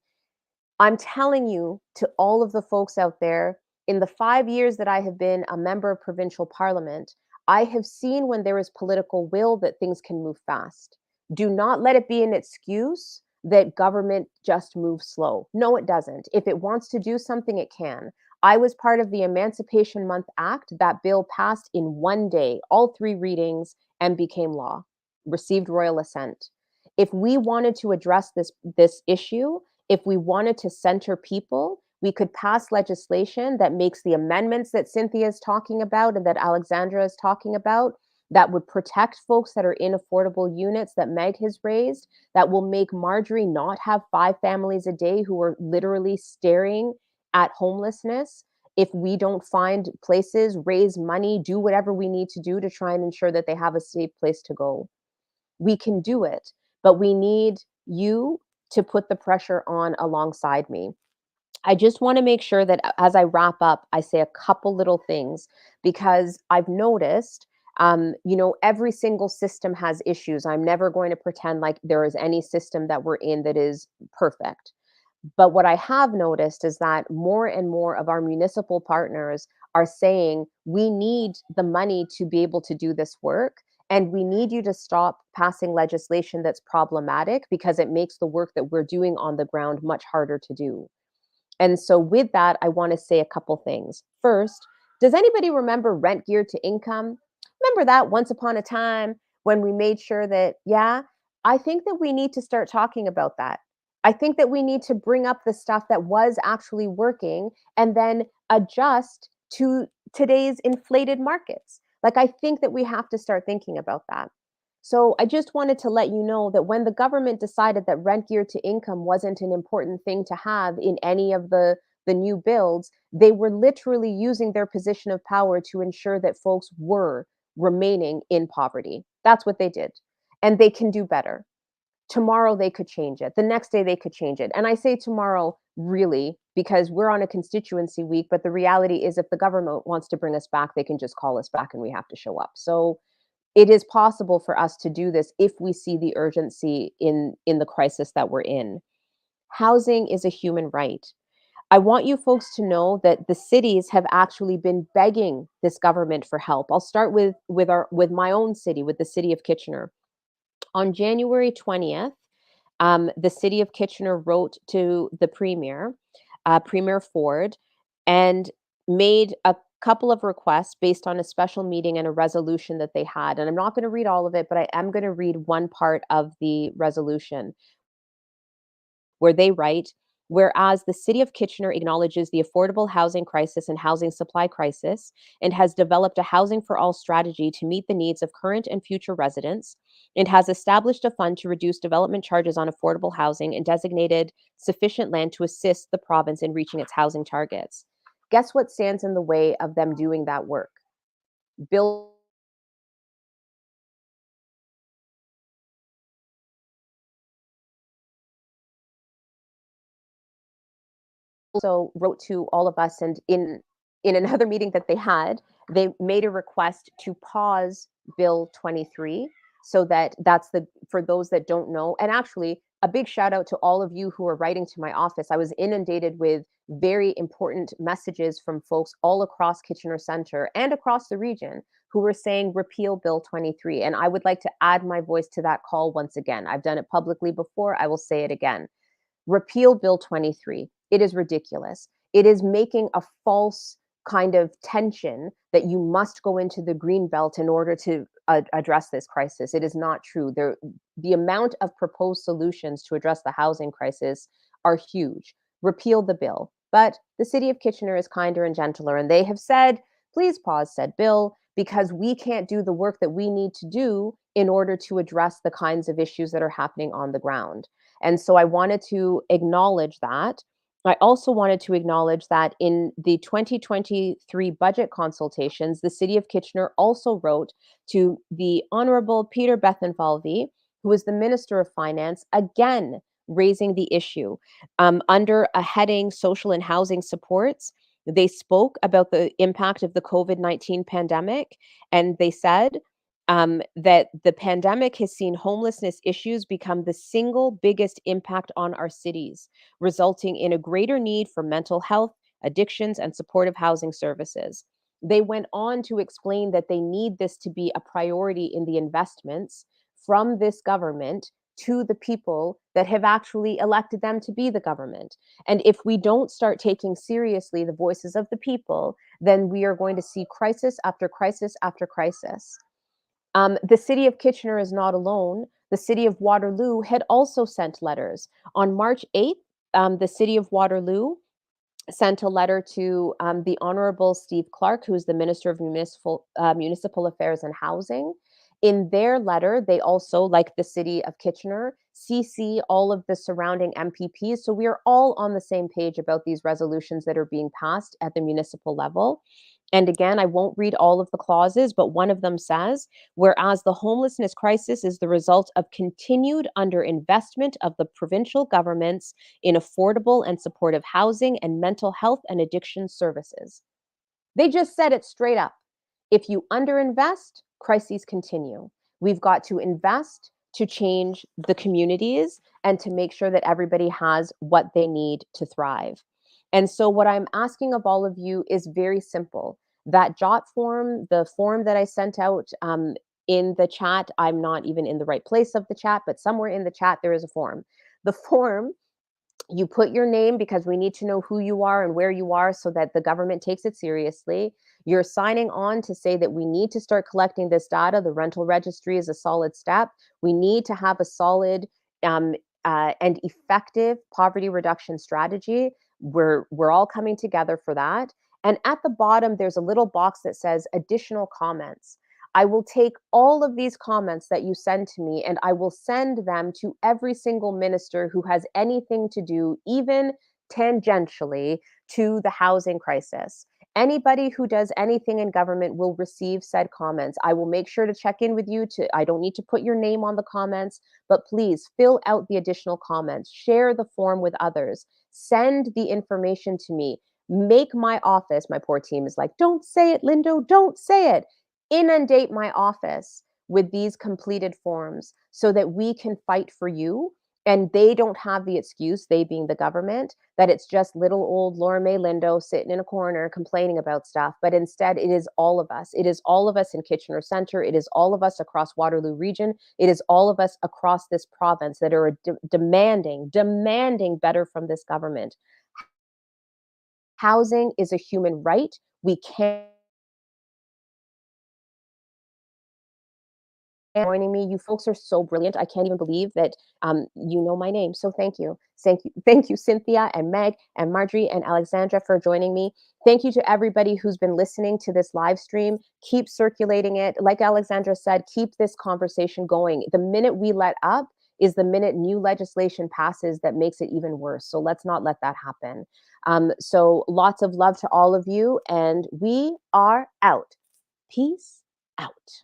I'm telling you, to all of the folks out there, in the 5 years that I have been a member of provincial parliament, I have seen when there is political will that things can move fast. Do not let it be an excuse that government just moves slow. No, it doesn't. If it wants to do something, it can. I was part of the Emancipation Month Act. That bill passed in 1 day, all 3 readings, and became law, received royal assent. If we wanted to address this issue, if we wanted to center people, we could pass legislation that makes the amendments that Cynthia is talking about and that Alexandra is talking about, that would protect folks that are in affordable units that Meg has raised, that will make Marjorie not have 5 families a day who are literally staring at homelessness. If we don't find places, raise money, do whatever we need to do to try and ensure that they have a safe place to go. We can do it, but we need you to put the pressure on alongside me. I just want to make sure that as I wrap up, I say a couple little things, because I've noticed Every single system has issues. I'm never going to pretend like there is any system that we're in that is perfect. But what I have noticed is that more and more of our municipal partners are saying, we need the money to be able to do this work. And we need you to stop passing legislation that's problematic because it makes the work that we're doing on the ground much harder to do. And so, with that, I want to say a couple things. First, does anybody remember rent geared to income? Remember that once upon a time when we made sure that, yeah, I think that we need to start talking about that. I think that we need to bring up the stuff that was actually working and then adjust to today's inflated markets. Like, I think that we have to start thinking about that. So I just wanted to let you know that when the government decided that rent geared to income wasn't an important thing to have in any of the new builds, they were literally using their position of power to ensure that folks were remaining in poverty. That's what they did. And they can do better. Tomorrow they could change it. The next day they could change it. And I say tomorrow really because we're on a constituency week, but the reality is if the government wants to bring us back, they can just call us back and we have to show up. So it is possible for us to do this if we see the urgency in the crisis that we're in. Housing is a human right. I want you folks to know that the cities have actually been begging this government for help. I'll start with my own city, with the city of Kitchener. On January 20th, the city of Kitchener wrote to the premier, Premier Ford, and made a couple of requests based on a special meeting and a resolution that they had. And I'm not going to read all of it, but I am going to read one part of the resolution where they write, whereas the City of Kitchener acknowledges the affordable housing crisis and housing supply crisis and has developed a housing for all strategy to meet the needs of current and future residents, and has established a fund to reduce development charges on affordable housing and designated sufficient land to assist the province in reaching its housing targets. Guess what stands in the way of them doing that work? Bill also wrote to all of us, and in another meeting that they had, they made a request to pause Bill 23 so that that's the for those that don't know. And actually, a big shout out to all of you who are writing to my office. I was inundated with very important messages from folks all across Kitchener Centre and across the region who were saying repeal Bill 23. And I would like to add my voice to that call once again. I've done it publicly before, I will say it again. Repeal Bill 23. It is ridiculous. It is making a false kind of tension that you must go into the green belt in order to address this crisis. It is not true. The amount of proposed solutions to address the housing crisis are huge. Repeal the bill. But the city of Kitchener is kinder and gentler, and they have said, please pause said bill because we can't do the work that we need to do in order to address the kinds of issues that are happening on the ground. And so I wanted to acknowledge that. I also wanted to acknowledge that in the 2023 budget consultations, the City of Kitchener also wrote to the Honorable Peter Bethlenfalvy, who is the Minister of Finance, again raising the issue. Under a heading Social and Housing Supports, they spoke about the impact of the COVID-19 pandemic, and they said, that the pandemic has seen homelessness issues become the single biggest impact on our cities, resulting in a greater need for mental health, addictions, and supportive housing services. They went on to explain that they need this to be a priority in the investments from this government to the people that have actually elected them to be the government. And if we don't start taking seriously the voices of the people, then we are going to see crisis after crisis after crisis. The city of Kitchener is not alone. The city of Waterloo had also sent letters. On March 8th, the city of Waterloo sent a letter to the Honorable Steve Clark, who is the Minister of Municipal Affairs and Housing. In their letter, they also, like the city of Kitchener, CC all of the surrounding MPPs. So we are all on the same page about these resolutions that are being passed at the municipal level. And again, I won't read all of the clauses, but one of them says, whereas the homelessness crisis is the result of continued underinvestment of the provincial governments in affordable and supportive housing and mental health and addiction services. They just said it straight up. If you underinvest, crises continue. We've got to invest to change the communities and to make sure that everybody has what they need to thrive. And so, what I'm asking of all of you is very simple. That JOT form, the form that I sent out in the chat, I'm not even in the right place of the chat, but somewhere in the chat, there is a form. The form, you put your name because we need to know who you are and where you are so that the government takes it seriously. You're signing on to say that we need to start collecting this data. The rental registry is a solid step. We need to have a solid and effective poverty reduction strategy. We're all coming together for that. And at the bottom, there's a little box that says additional comments. I will take all of these comments that you send to me and I will send them to every single minister who has anything to do, even tangentially, to the housing crisis. Anybody who does anything in government will receive said comments. I will make sure to check in with you. I don't need to put your name on the comments, but please fill out the additional comments, share the form with others, send the information to me. Make my office, my poor team is like, don't say it, Lindo, don't say it. Inundate my office with these completed forms so that we can fight for you and they don't have the excuse, they being the government, that it's just little old Laura May Lindo sitting in a corner complaining about stuff. But instead, it is all of us. It is all of us in Kitchener Centre. It is all of us across Waterloo Region. It is all of us across this province that are demanding better from this government. Housing is a human right. We can't joining me. You folks are so brilliant. I can't even believe that you know my name. So thank you. Thank you, Cynthia and Meg and Marjorie and Alexandra for joining me. Thank you to everybody who's been listening to this live stream. Keep circulating it. Like Alexandra said, keep this conversation going. The minute we let up is the minute new legislation passes that makes it even worse. So let's not let that happen. So lots of love to all of you, and we are out. Peace out.